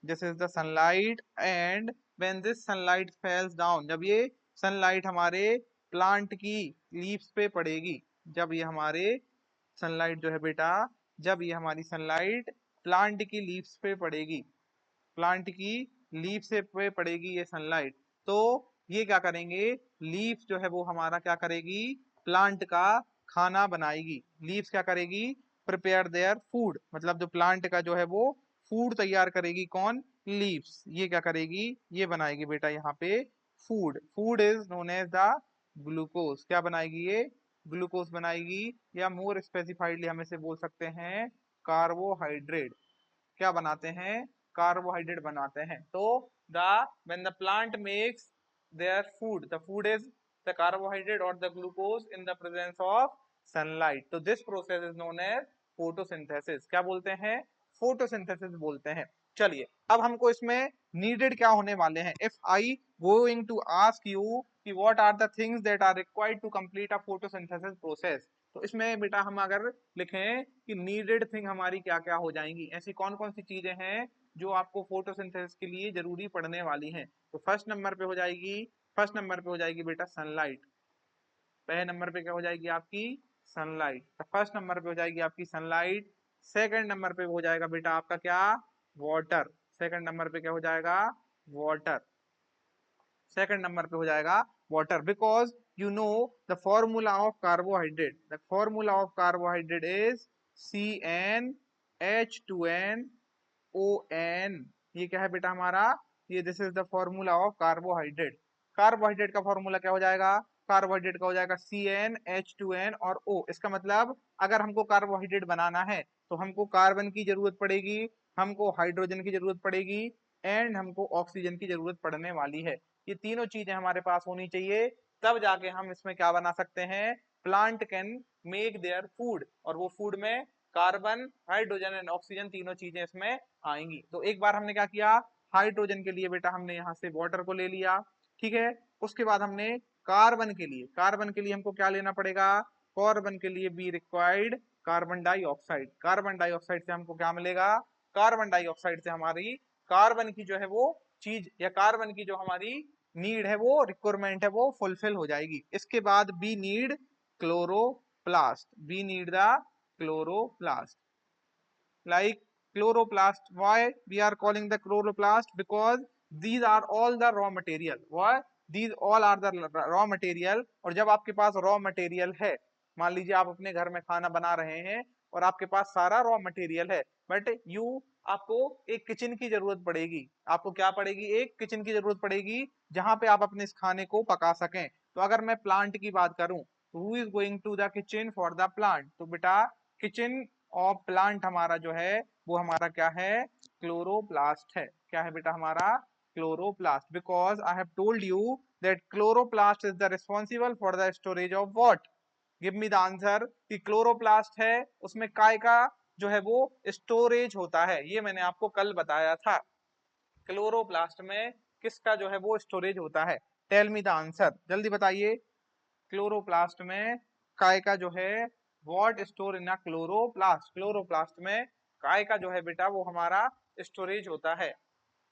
this is the sunlight, and when this sunlight falls down, जब ये sunlight हमारे plant की leaves पे पड़ेगी, जब ये हमारे सनलाइट जो है बेटा, जब ये हमारी सनलाइट प्लांट की लीव्स पे पड़ेगी, प्लांट की लीफ से पे पड़ेगी ये सनलाइट, तो ये क्या करेंगे? लीफ जो है वो हमारा क्या करेगी? प्लांट का खाना बनाएगी। लीव्स क्या करेगी? प्रिपेयर देयर फूड, मतलब जो प्लांट का जो है वो फूड तैयार करेगी। कौन? लीव्स। ये क्या करेगी? ये बनाएगी बेटा यहाँ पे food. Food is known as the glucose. क्या बनाएगी ये? ग्लूकोज बनाएगी, या मोर स्पेसिफाइडली हम इसे बोल सकते हैं कार्बोहाइड्रेट। क्या बनाते हैं? कार्बोहाइड्रेट बनाते हैं। तो the when the plant makes their food, the food is the carbohydrate और the glucose in the presence of sunlight, तो this process is known as photosynthesis. क्या बोलते हैं? फोटोसिंथेसिस बोलते हैं। चलिए, अब हमको इसमें नीडेड क्या होने वाले हैं? If I going to ask you कि what are the things that are required to complete a photosynthesis process, तो इसमें बेटा हम अगर लिखें कि नीडेड थिंग हमारी क्या क्या हो जाएंगी, ऐसी कौन कौन सी चीजें हैं जो आपको फोटोसिंथेसिस के लिए जरूरी पड़ने वाली हैं, तो फर्स्ट नंबर पे हो जाएगी बेटा सनलाइट। पहले नंबर पे क्या हो जाएगी आपकी? सनलाइट। तो फर्स्ट नंबर पे हो जाएगी आपकी सनलाइट। सेकंड नंबर पे हो जाएगा बेटा आपका क्या? वाटर। सेकंड नंबर पे क्या हो जाएगा? वाटर। सेकंड नंबर पे हो जाएगा water, because you know the formula of carbohydrate, the formula of carbohydrate is CnH2nOn। ये क्या है बेटा हमारा? ये this is the formula of carbohydrate. Carbohydrate का फॉर्मूला क्या हो जाएगा? कार्बोहाइड्रेट का हो जाएगा CnH2n और O। इसका मतलब अगर हमको कार्बोहाइड्रेट बनाना है तो हमको कार्बन की जरूरत पड़ेगी, हमको हाइड्रोजन की जरूरत पड़ेगी, एंड हमको ऑक्सीजन की जरूरत पड़ने वाली है। ये तीनों चीजें हमारे पास होनी चाहिए, तब जाके हम इसमें क्या बना सकते हैं? Plant can make their food, और वो फूड में कार्बन, हाइड्रोजन एंड ऑक्सीजन तीनों चीजें इसमें आएंगी। तो एक बार हमने क्या किया? हाइड्रोजन के लिए बेटा हमने यहाँ से वाटर को ले लिया, ठीक है। उसके बाद हमने कार्बन के लिए हमको क्या लेना पड़ेगा? कार्बन के लिए be required carbon dioxide. Carbon dioxide से हमको क्या मिलेगा? कार्बन डाइऑक्साइड से हमारी कार्बन की जो है वो चीज, या कार्बन की जो हमारी नीड है, वो रिक्वायरमेंट है, वो फुलफिल हो जाएगी। इसके बाद we need chloroplast, we need the chloroplast. Like chloroplast, why we are calling the chloroplast? Because these are all the raw material. Why? These all are the raw material। और जब आपके पास raw material है, मान लीजिए आप अपने घर में खाना बना रहे हैं और आपके पास सारा रॉ मटेरियल है, बट आपको एक किचन की जरूरत पड़ेगी। आपको क्या पड़ेगी? एक किचन की जरूरत पड़ेगी, जहां पे आप अपने इस खाने को पका सकें। तो अगर मैं प्लांट की बात करूं, तो who is going to the kitchen for the plant? तो बेटा किचन ऑफ प्लांट हमारा जो है वो हमारा क्या है? क्लोरोप्लास्ट है। क्या है बेटा हमारा? Chloroplast. Because I have told you that chloroplast is the responsible for the storage of what? Give me the answer. कि क्लोरोप्लास्ट है, उसमें काय का जो है वो स्टोरेज होता है, ये मैंने आपको कल बताया था। क्लोरोप्लास्ट में किसका जो है वो स्टोरेज होता है? टेल मी द आंसर, जल्दी बताइए। क्लोरोप्लास्ट में काय का जो है what store in a chloroplast, chloroplast में काय का जो है बेटा वो हमारा स्टोरेज होता है।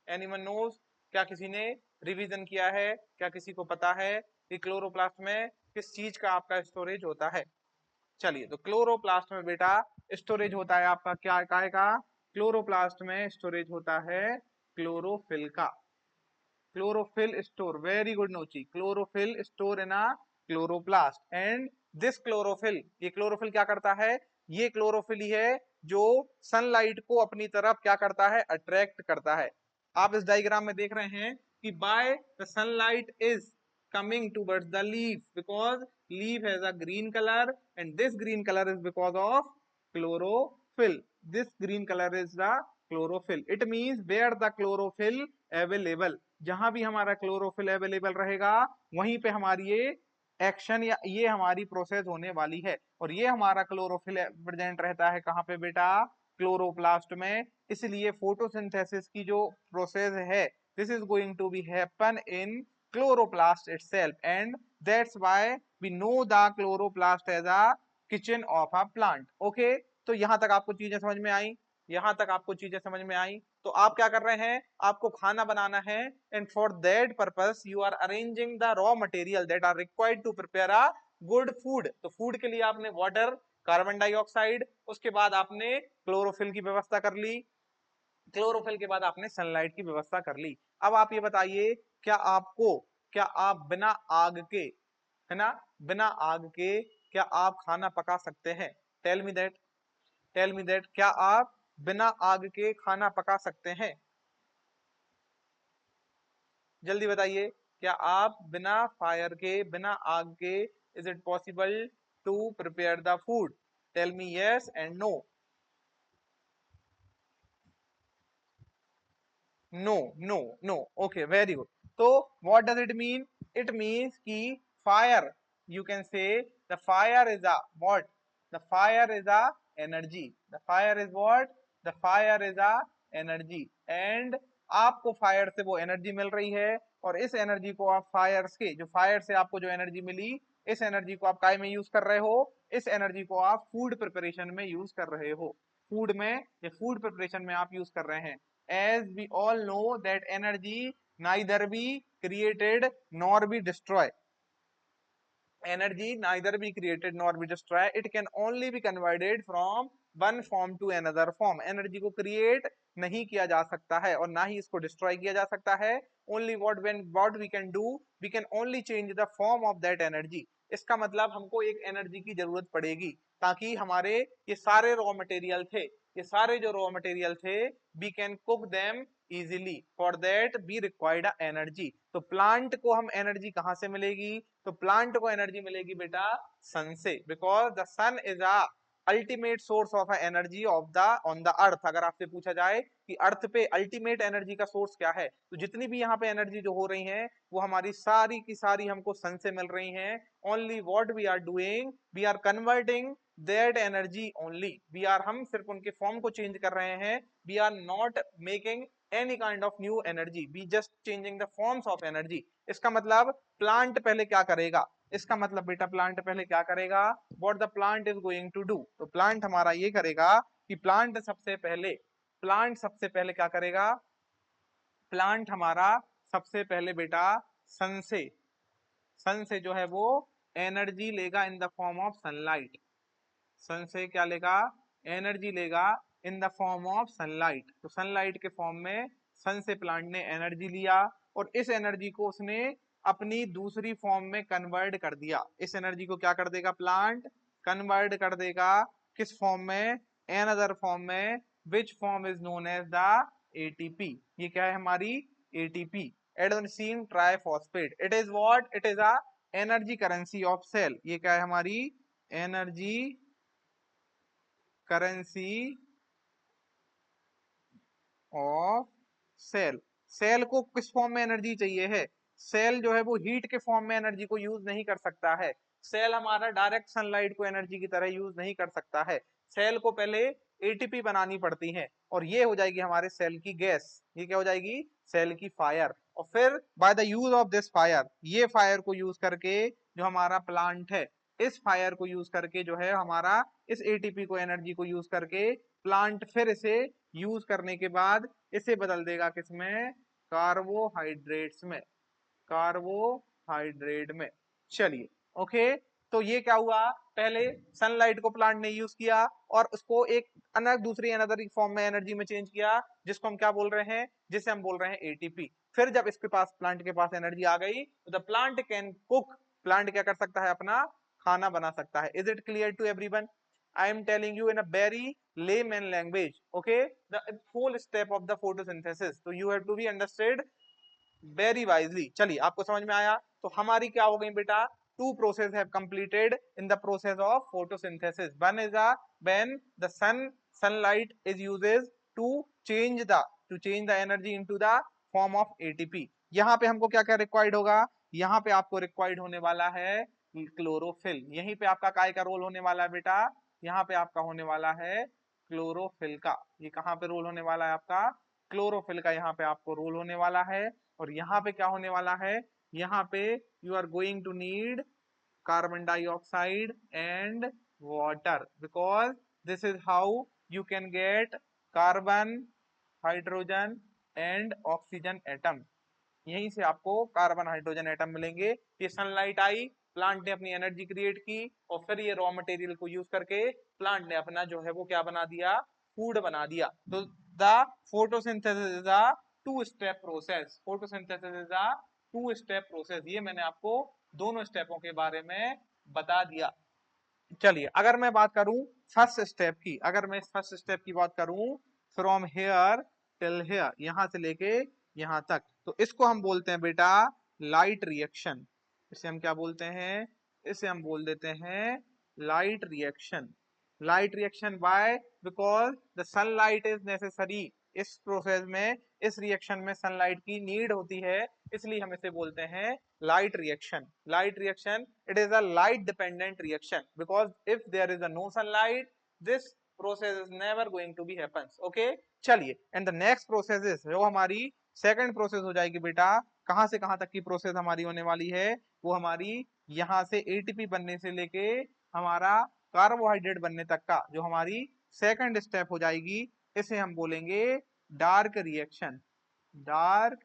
एनीवन नोज, क्या किसी ने रिवीजन किया है, क्या किसी को पता है कि क्लोरोप्लास्ट में किस चीज का आपका स्टोरेज होता है? चलिए, तो क्लोरोप्लास्ट में बेटा स्टोरेज होता है आपका क्या, काय का? क्लोरोप्लास्ट में स्टोरेज होता है क्लोरोफिल का। chlorophyll store, very good नोची, chlorophyll store in a chloroplast and this chlorophyll, ये chlorophyll क्या करता है? ये chlorophyll ही है जो सनलाइट को अपनी तरफ क्या करता है? अट्रैक्ट करता है। आप इस डायग्राम में देख रहे हैं कि by the sunlight is coming towards the leaf because leaf has a green color and this green color is because of chlorophyll. This green color is the chlorophyll. It means where the chlorophyll available, जहां भी हमारा chlorophyll available रहेगा वहीं पे हमारी ये action या ये हमारी प्रोसेस होने वाली है। और ये हमारा क्लोरोफिल प्रेजेंट रहता है कहाँ पे बेटा? क्लोरोप्लास्ट में। इसलिए फोटोसिंथेसिस की जो प्रोसेस है this is going to be happen in chloroplast itself and that's why we know the chloroplast as a kitchen of a plant. Okay, तो यहां तक आपको चीजें समझ में आई? यहां तक आपको चीजें समझ में आई? तो आप क्या कर रहे हैं? आपको खाना बनाना है and for that purpose you are arranging the raw material that are required to prepare a good food. तो फूड के लिए आपने वाटर, कार्बन डाइऑक्साइड, उसके बाद आपने क्लोरोफिल की व्यवस्था कर ली, क्लोरोफिल के बाद आपने सनलाइट की व्यवस्था कर ली। अब आप ये बताइए, क्या आप बिना आग के, है ना, बिना आग के क्या आप खाना पका सकते हैं? Tell me that, tell me that, क्या आप बिना आग के खाना पका सकते हैं? जल्दी बताइए, क्या आप बिना फायर के, बिना आग के, is it possible to prepare the food? Tell me yes and no. No, no, no. Okay, very good. तो what does it mean? It means कि fire, you can say the fire is a what? The fire is a energy. The fire is what? The fire is a energy and आपको fire से वो energy मिल रही है और इस energy को आप फायर के, जो फायर से आपको जो एनर्जी मिली, इस एनर्जी को आप काय में यूज कर रहे हो? इस एनर्जी को आप फूड प्रिपरेशन में यूज कर रहे हो। फूड में या फूड प्रिपरेशन में आप यूज कर रहे हैं। as we all know that energy neither be created nor be destroyed, energy neither be created nor be destroyed, it can only be converted from one form to another form। energy को create नहीं किया जा सकता है और ना ही इसको destroy किया जा सकता है। only what we can do, we can only change the form of that energy। इसका मतलब हमको एक एनर्जी की जरूरत पड़ेगी ताकि हमारे ये सारे रॉ मटेरियल थे, ये सारे जो रॉ मटेरियल थे, we can cook them easily, for that we required energy. तो प्लांट को हम एनर्जी कहां से मिलेगी? तो प्लांट को एनर्जी मिलेगी बेटा सन से, because the sun is a ultimate source of energy of the on the earth. अगर आपसे पूछा जाए कि अर्थ पे अल्टीमेट एनर्जी का सोर्स क्या है, तो जितनी भी यहाँ पे एनर्जी जो हो रही है वो हमारी सारी की सारी हमको सन से मिल रही हैं। Only what we are doing, we are converting that energy only, we are, हम सिर्फ उनके फॉर्म को चेंज कर रहे हैं। We are not making any kind of new energy, we just changing the forms of energy। इसका मतलब plant पहले क्या करेगा? इसका मतलब बेटा प्लांट पहले क्या करेगा? what the plant is going to do, तो प्लांट हमारा ये करेगा कि प्लांट सबसे पहले क्या करेगा? प्लांट हमारा सबसे पहले बेटा सन से जो है वो एनर्जी लेगा in the form of sunlight. Sun से क्या लेगा? एनर्जी लेगा in the form of sunlight. तो सनलाइट के फॉर्म में सन से प्लांट ने एनर्जी लिया और इस एनर्जी को उसने अपनी दूसरी फॉर्म में कन्वर्ट कर दिया। इस एनर्जी को क्या कर देगा प्लांट? कन्वर्ट कर देगा किस फॉर्म में? एनदर फॉर्म में, which form is known as the ATP. ये क्या है हमारी? ATP, adenosine triphosphate. It is what? It is a energy currency of cell. ये क्या है हमारी? Energy currency of cell. Cell को किस फॉर्म में एनर्जी चाहिए है? सेल जो है वो हीट के फॉर्म में एनर्जी को यूज नहीं कर सकता है। सेल हमारा डायरेक्ट सनलाइट को एनर्जी की तरह यूज नहीं कर सकता है। सेल को पहले एटीपी बनानी पड़ती है और ये हो जाएगी हमारे सेल की गैस। ये क्या हो जाएगी? सेल की फायर। और फिर by the use of this fire, ये फायर को यूज करके जो हमारा प्लांट है, इस फायर को यूज करके जो है हमारा इस एटीपी को, एनर्जी को यूज करके प्लांट फिर इसे यूज करने के बाद इसे बदल देगा किसमें, कार्बोहाइड्रेट्स में, कार्बोहाइड्रेट में। चलिए ओके, तो ये क्या हुआ, पहले सनलाइट को प्लांट ने यूज किया और उसको एक अनदर दूसरी अनदर फॉर्म में एनर्जी में चेंज किया, जिसको हम क्या बोल रहे हैं, जिसे हम बोल रहे हैं एटीपी। फिर जब इसके पास, प्लांट के पास एनर्जी आ गई तो the plant can cook, plant क्या कर सकता है, अपना खाना बना सकता है। Is it clear to everyone? I am telling you in a very layman language, okay, the whole step of the photosynthesis, so you have to be understood very wisely. चलिए आपको समझ में आया, तो हमारी क्या हो गई बेटा, two process have completed in the process of photosynthesis. One is when the sunlight is uses to change the energy into the form of ATP. यहाँ पे हमको क्या क्या रिक्वायर्ड होगा, यहाँ पे आपको रिक्वायर्ड होने वाला है क्लोरोफिल। यहीं पे आपका काय का रोल होने वाला है बेटा, यहाँ पे आपका होने वाला है क्लोरोफिल का। ये कहाँ पे रोल होने वाला है आपका, क्लोरोफिल का यहाँ पे आपको रोल होने वाला है। और यहाँ पे क्या होने वाला है, यहाँ पे you are going to need carbon dioxide and water, because this is how you can get carbon, hydrogen and oxygen atom. यहीं से आपको कार्बन हाइड्रोजन एटम मिलेंगे। ये सनलाइट आई, प्लांट ने अपनी एनर्जी क्रिएट की और फिर ये रॉ मटेरियल को यूज करके प्लांट ने अपना जो है वो क्या बना दिया, फूड बना दिया। तो the photosynthesis is a two step process, photosynthesis is a two step process. ये मैंने आपको दोनों स्टेपों के बारे में बता दिया। चलिए अगर मैं बात करूं फर्स्ट स्टेप की, अगर मैं फर्स्ट स्टेप की बात करूं, फ्रॉम हेयर टिल हेयर, यहां से लेके यहां तक, तो इसको हम बोलते हैं बेटा लाइट रिएक्शन। इसे हम क्या बोलते हैं, इसे हम बोल देते हैं light reaction. Light reaction by, because the sunlight is necessary. इस प्रोसेस में, इस रिएक्शन में सनलाइट की नीड होती है, इसलिए हम इसे बोलते हैं light reaction. Light reaction, it is a light dependent reaction, because if there is a no sunlight, this process is never going to be happens. Okay, चलिए, and the next process is, जो हमारी second process हो जाएगी बेटा, कहां से कहां तक की प्रोसेस हमारी होने वाली है, वो हमारी यहां से एटीपी बनने से लेके हमारा कार्बोहाइड्रेट बनने तक का जो हमारी सेकंड स्टेप हो जाएगी, इसे हम बोलेंगे dark reaction. Dark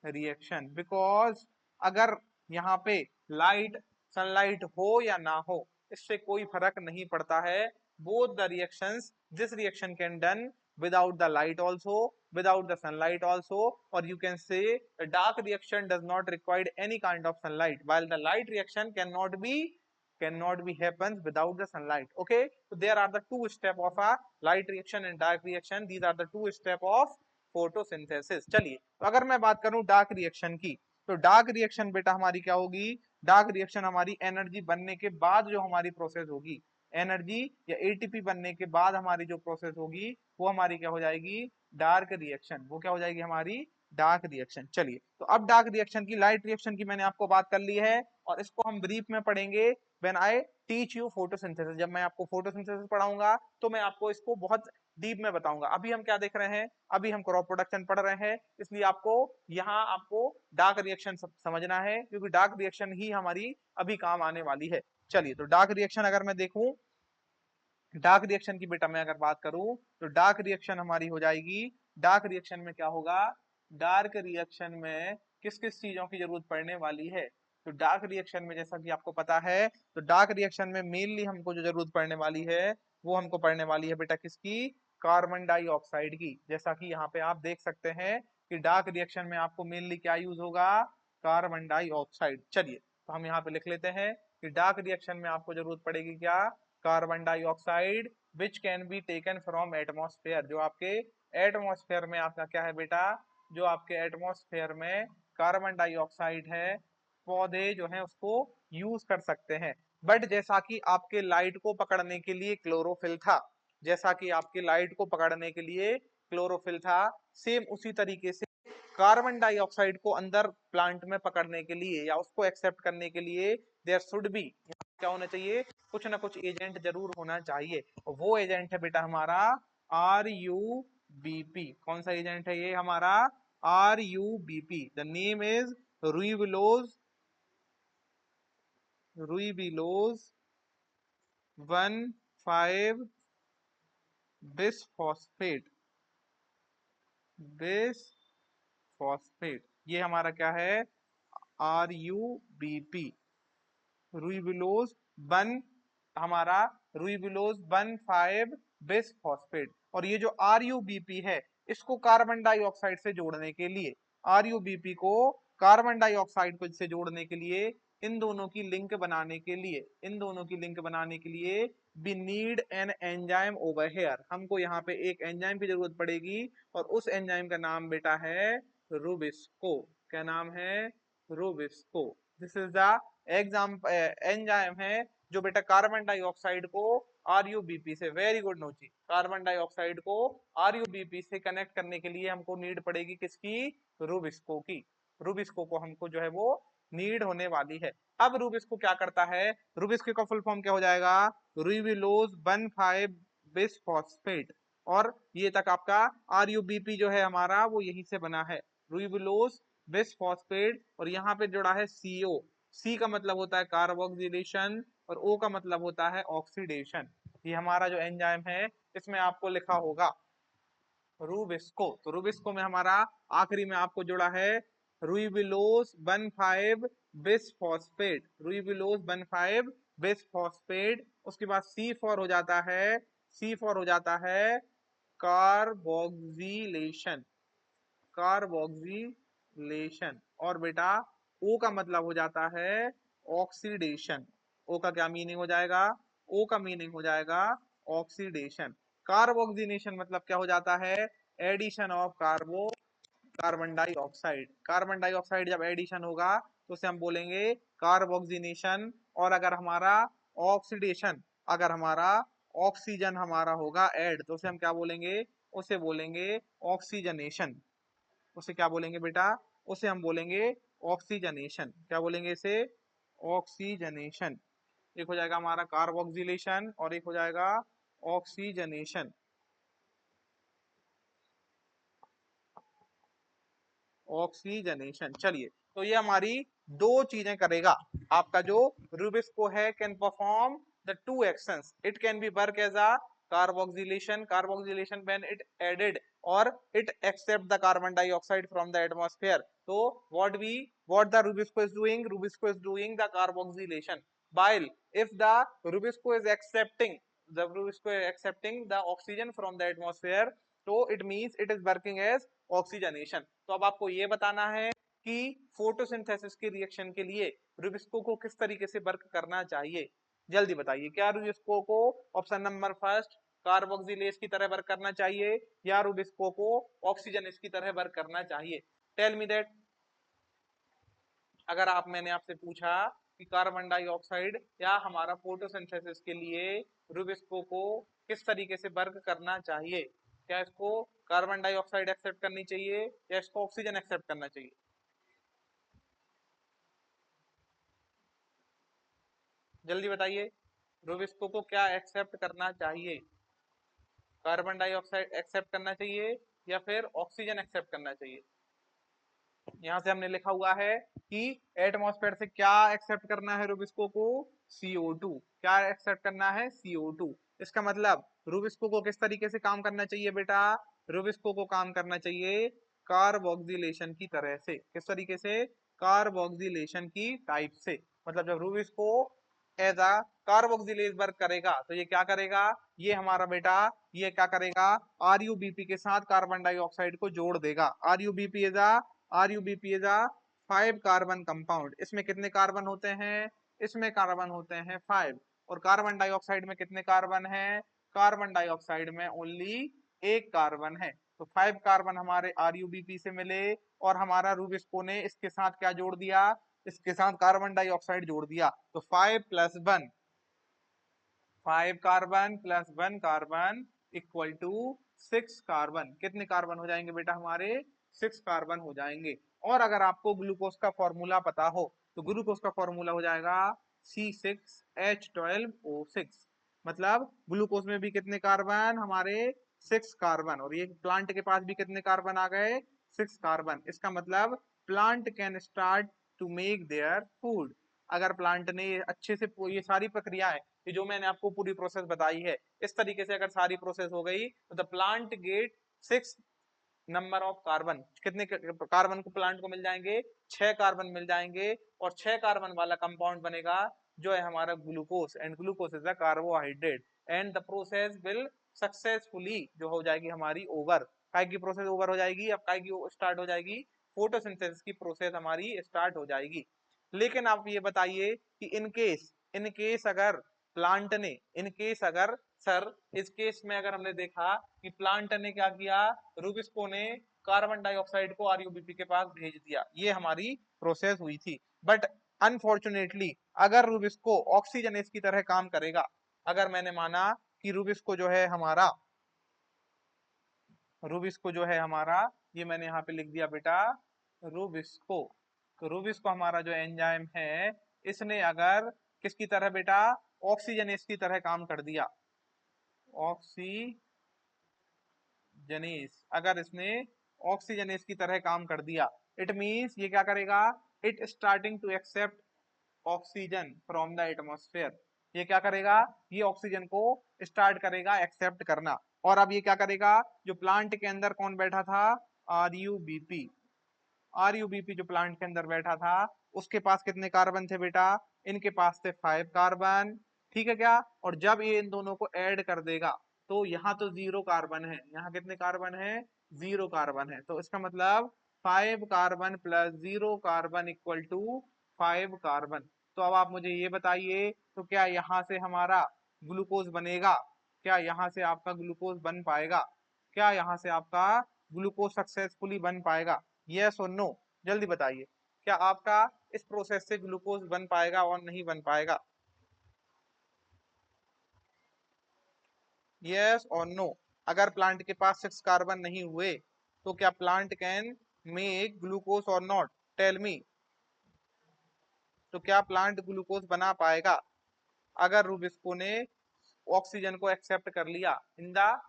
reaction, because अगर यहाँ पे लाइट, सनलाइट हो या ना हो, इससे कोई फर्क नहीं पड़ता है। Both the reactions, this reaction can done without the light also, without the sunlight also, or you can say a dark reaction does not require any kind of sunlight, while the light reaction cannot be happens without the sunlight. Okay, so there are the two step of a light reaction and dark reaction, these are the two step of photosynthesis. चलिए अगर मैं बात करूं dark reaction की, तो dark reaction बेटा हमारी क्या होगी, डार्क रिएक्शन हमारी एनर्जी बनने के बाद जो हमारी प्रोसेस होगी, एनर्जी या एटीपी बनने के बाद हमारी जो प्रोसेस होगी, वो हमारी क्या हो जाएगी, डार्क रिएक्शन। वो क्या हो जाएगी हमारी डार्क रिएक्शन। चलिए तो अब डार्क रिएक्शन की, लाइट रिएक्शन की मैंने आपको बात कर ली है, और इसको हम ब्रीफ में पढ़ेंगे when I teach you photosynthesis. जब मैं आपको फोटोसिंथेसिस पढ़ाऊंगा तो मैं आपको इसको बहुत डीप में बताऊंगा। अभी हम क्या देख रहे हैं, अभी हम क्रॉप प्रोडक्शन पढ़ रहे हैं, इसलिए आपको यहाँ आपको डार्क रिएक्शन समझना है, क्योंकि डार्क रिएक्शन ही हमारी अभी काम आने वाली है। चलिए तो डार्क रिएक्शन अगर मैं देखूं, डार्क रिएक्शन की बेटा मैं अगर बात करूं, तो डार्क रिएक्शन हमारी हो जाएगी, डार्क रिएक्शन में क्या होगा, डार्क रिएक्शन में किस किस चीजों की जरूरत पड़ने वाली है। तो डार्क रिएक्शन में जैसा कि आपको पता है, तो डार्क रिएक्शन में मेनली हमको जो जरूरत पड़ने वाली है, वो हमको पड़ने वाली है बेटा किसकी, कार्बन डाइऑक्साइड की। जैसा कि यहाँ पे आप देख सकते हैं कि डार्क रिएक्शन में आपको मेनली क्या यूज होगा, कार्बन डाइऑक्साइड। चलिए तो हम यहाँ पे लिख लेते हैं कि डार्क रिएक्शन में आपको जरूरत पड़ेगी क्या, carbon dioxide, which can be taken from atmosphere. जो आपके एटमॉस्फेयर में आपका क्या है बेटा, जो आपके एटमॉस्फेयर में कार्बन डाइऑक्साइड है, पौधे जो है उसको यूज कर सकते हैं। बट जैसा कि आपके लाइट को पकड़ने के लिए क्लोरोफिल था, जैसा कि आपके लाइट को पकड़ने के लिए क्लोरोफिल था, सेम उसी तरीके से कार्बन डाइऑक्साइड को अंदर प्लांट में पकड़ने के लिए या उसको एक्सेप्ट करने के लिए देयर शुड बी, क्या होना चाहिए, कुछ ना कुछ एजेंट जरूर होना चाहिए। वो एजेंट है बेटा हमारा RUBP। कौन सा एजेंट है ये हमारा, RUBP। The name is ribulose ribulose 1,5 bisphosphate, bisphosphate, ये हमारा क्या है, RUBP, रुइबिलोज वन, हमारा रुइबिलोज 1,5 बिसफॉस्फेट। और ये जो RUBP है, इसको कार्बन डाइऑक्साइड से जोड़ने के लिए, RUBP को कार्बन डाइऑक्साइड को से जोड़ने के लिए, इन दोनों की लिंक बनाने के लिए, इन दोनों की लिंक बनाने के लिए we need an enzyme over here, हमको यहाँ पे एक एंजाइम की जरूरत पड़ेगी, और उस एंजाइम का नाम बेटा है रुबिस्को। क्या नाम है, Rubisco. This is the enzyme है जो बेटा कार्बन डाइऑक्साइड को RUBP से, वेरी गुड नोची, कार्बन डाइऑक्साइड को RUBP से कनेक्ट करने के लिए हमको नीड पड़ेगी किसकी, रुबिस्को की। रुबिस्को को हमको जो है वो नीड होने वाली है। अब रुबिस्को क्या करता है, रुबिस्को का फुल फॉर्म क्या हो जाएगा, रुबिलोज 1,5 बिसफॉस्फेट, और ये तक आपका RUBP जो है हमारा वो यहीं से बना है, रुबिलोज बिसफॉस्फेट, और यहाँ पे जुड़ा है CO, C का मतलब होता है कार्बोक्सिलेशन, और O का मतलब होता है ऑक्सीडेशन। ये हमारा जो एंजाइम है इसमें आपको लिखा होगा रुबिस्को। तो रुबिस्को में हमारा आखिरी में आपको जुड़ा है रुइबिलोज 1,5 बिसफॉस्फेट, रुइबिलोज 1,5 बिसफॉस्फेट। उसके बाद C4 हो जाता है, C4 हो जाता है कार्बोक्सिलेशन, कार्बोक्सिलेशन। और बेटा O का मतलब हो जाता है ऑक्सीडेशन। O का क्या मीनिंग हो जाएगा, O का मीनिंग हो जाएगा ऑक्सीडेशन। कार्बोक्सिलेशन मतलब क्या हो जाता है, addition of carbon dioxide. Carbon dioxide जब एडिशन होगा तो उसे हम बोलेंगे कार्बोक्सिनेशन। और अगर हमारा ऑक्सीडेशन, अगर हमारा ऑक्सीजन हमारा होगा ऐड, तो उसे हम क्या बोलेंगे, उसे बोलेंगे ऑक्सीजनेशन। उसे क्या बोलेंगे बेटा, उसे हम बोलेंगे ऑक्सीजनेशन। क्या बोलेंगे इसे, ऑक्सीजनेशन। एक हो जाएगा हमारा कार्बोक्सिलेशन और एक हो जाएगा ऑक्सीजनेशन, ऑक्सीजनेशन। चलिए, तो ये हमारी दो चीजें करेगा आपका जो रुबिस्को है, can perform the two actions, it can be work as a carboxylation when it added, और it accept the carbon dioxide from the atmosphere. तो what the rubisco is doing, rubisco is doing the carboxylation, while if the Rubisco is accepting, the Rubisco is accepting the oxygen from the atmosphere, so it means it is working as oxygenation। तो अब आपको ये बताना है कि photosynthesis के reaction के लिए रुबिस्को को किस तरीके से वर्क करना चाहिए, जल्दी बताइए। क्या रुबिस्को को ऑप्शन नंबर फर्स्ट कार्बोक्सिलेज की तरह वर्क करना चाहिए, या रुबिस्को को ऑक्सीजनेज की तरह वर्क करना चाहिए, टेल मी दैट। अगर आप, मैंने आपसे पूछा कि कार्बन डाइऑक्साइड या हमारा फोटोसिंथेसिस के लिए रुबिस्को को किस तरीके से वर्क करना चाहिए, क्या इसको कार्बन डाइऑक्साइड एक्सेप्ट करनी चाहिए या इसको ऑक्सीजन एक्सेप्ट करना चाहिए, जल्दी बताइए। रुबिस्को को क्या एक्सेप्ट करना चाहिए, कार्बन डाइऑक्साइड एक्सेप्ट करना चाहिए या फिर ऑक्सीजन एक्सेप्ट करना चाहिए। यहाँ से हमने लिखा हुआ है कि एटमॉस्फेयर से क्या एक्सेप्ट करना है रुबिस्को को, CO2। क्या एक्सेप्ट करना है, CO2। इसका मतलब रुबिस्को को किस तरीके से काम करना चाहिए बेटा, रुबिस्को को काम करना चाहिए कार्बोक्सिलेशन की तरह से। किस तरीके से, कार्बोक्सिलेशन की टाइप से। मतलब जब rubisco as a carboxylase work करेगा तो ये क्या करेगा, ये हमारा बेटा ये क्या करेगा, RUBP के साथ कार्बन डाइऑक्साइड को जोड़ देगा। RUBP is a 5 carbon compound. इसमें कितने कार्बन होते हैं, इसमें कार्बन होते हैं 5। और कार्बन डाइऑक्साइड में कितने कार्बन हैं, कार्बन डाइऑक्साइड में ओनली एक कार्बन है। तो 5 कार्बन हमारे RUBP से मिले, और हमारा रुबिस्को ने इसके साथ क्या जोड़ दिया, इसके साथ कार्बन डाइऑक्साइड जोड़ दिया। तो 5 + 1, 5 carbon plus 1 carbon equal to 6 carbon. कितने कार्बन हो जाएंगे बेटा हमारे, 6 कार्बन हो जाएंगे। और अगर आपको ग्लूकोज का फॉर्मूला पता हो तो ग्लूकोज का फॉर्मूला हो जाएगा C6H12O6। मतलब ग्लूकोज में भी कितने कार्बन हमारे, 6 कार्बन। और ये प्लांट के पास भी कितने कार्बन आ गए, 6 कार्बन। इसका मतलब plant can start to make their food, अगर प्लांट ने अच्छे से ये सारी प्रक्रियाएं, ये जो मैंने आपको पूरी प्रोसेस बताई है, इस तरीके से अगर सारी प्रोसेस हो गई तो the plant get 6 number of carbon, कितने कार्बन को प्लांट को मिल जाएंगे, 6 कार्बन मिल जाएंगे, और 6 कार्बन वाला कंपाउंड बनेगा जो है हमारा glucose, and glucose is a carbohydrate, and the process will successfully जो हो जाएगी हमारी ओवर। काय की प्रोसेस ओवर हो जाएगी, अब काय की स्टार्ट हो जाएगी, फोटोसिंथेसिस की प्रोसेस हमारी स्टार्ट हो जाएगी। लेकिन आप ये बताइए कि इन केस अगर प्लांट ने, इन केस अगर सर, इस केस में अगर हमने देखा कि प्लांट ने क्या किया, रूबिस्को ने कार्बन डाइऑक्साइड को आरयूबीपी के पास भेज दिया, ये हमारी प्रोसेस हुई थी। बट अनफॉर्चुनेटली अगर रूबिस्को ऑक्सीजनेस की तरह काम करेगा, अगर मैंने माना कि रूबिस्को जो है हमारा, रूबिस्को जो है हमारा, ये मैंने यहाँ पे लिख दिया बेटा रूबिस्को, तो रूबिस्को हमारा जो एंजाइम है, इसने अगर किसकी तरह बेटा, ऑक्सीजनेस की तरह काम कर दिया, ऑक्सीजनेस, अगर इसने ऑक्सीजनेस की तरह काम कर दिया, इट मींस ये क्या करेगा, it starting to accept oxygen from the atmosphere, ये क्या करेगा, ये ऑक्सीजन को स्टार्ट करेगा एक्सेप्ट करना। और अब ये क्या करेगा, जो प्लांट के अंदर कौन बैठा था, आरयूबीपी, आरयूबीपी जो प्लांट के अंदर बैठा था, उसके पास कितने कार्बन थे बेटा, इनके पास थे 5 कार्बन, ठीक है क्या, और जब ये इन दोनों को ऐड कर देगा तो यहाँ तो 0 कार्बन है, यहाँ कितने कार्बन है, 0 कार्बन है, तो इसका मतलब 5 carbon plus 0 carbon equal to 5 carbon. तो अब आप मुझे ये बताइए, तो क्या यहाँ से हमारा ग्लूकोज बनेगा, क्या यहाँ से आपका ग्लूकोज बन पाएगा, क्या यहाँ से आपका ग्लूकोज सक्सेसफुली बन पाएगा, यस और नो, जल्दी बताइए, क्या आपका इस प्रोसेस से ग्लूकोज बन पाएगा और नहीं बन पाएगा, यस और नो। अगर प्लांट के पास 6 कार्बन नहीं हुए तो क्या प्लांट कैन मेक ग्लूकोज और नॉट, टेल मी, तो क्या प्लांट ग्लूकोज बना पाएगा अगर रूबिस्को ने ऑक्सीजन को एक्सेप्ट कर लिया in the,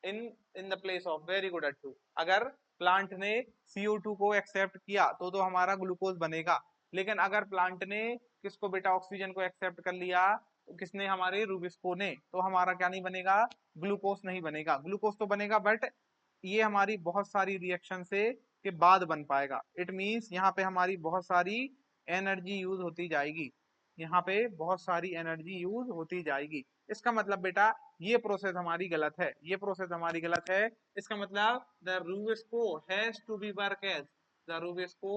in in the place of, very good अट्टू, अगर प्लांट ने CO2 को एक्सेप्ट किया तो हमारा ग्लूकोज बनेगा। लेकिन अगर प्लांट ने किसको बेटा, ऑक्सीजन को एक्सेप्ट कर लिया, तो किसने, हमारे रूबिस्को ने, तो हमारा क्या नहीं बनेगा, ग्लूकोज नहीं बनेगा, ग्लूकोज तो बनेगा बट ये हमारी बहुत सारी रिएक्शन से के बाद बन पाएगा, इट मींस यहाँ पे हमारी बहुत सारी एनर्जी यूज होती जाएगी, यहाँ पे बहुत सारी एनर्जी यूज होती जाएगी। इसका मतलब बेटा ये प्रोसेस हमारी गलत है, ये प्रोसेस हमारी गलत है। इसका मतलब the rubisco has to be work as, the rubisco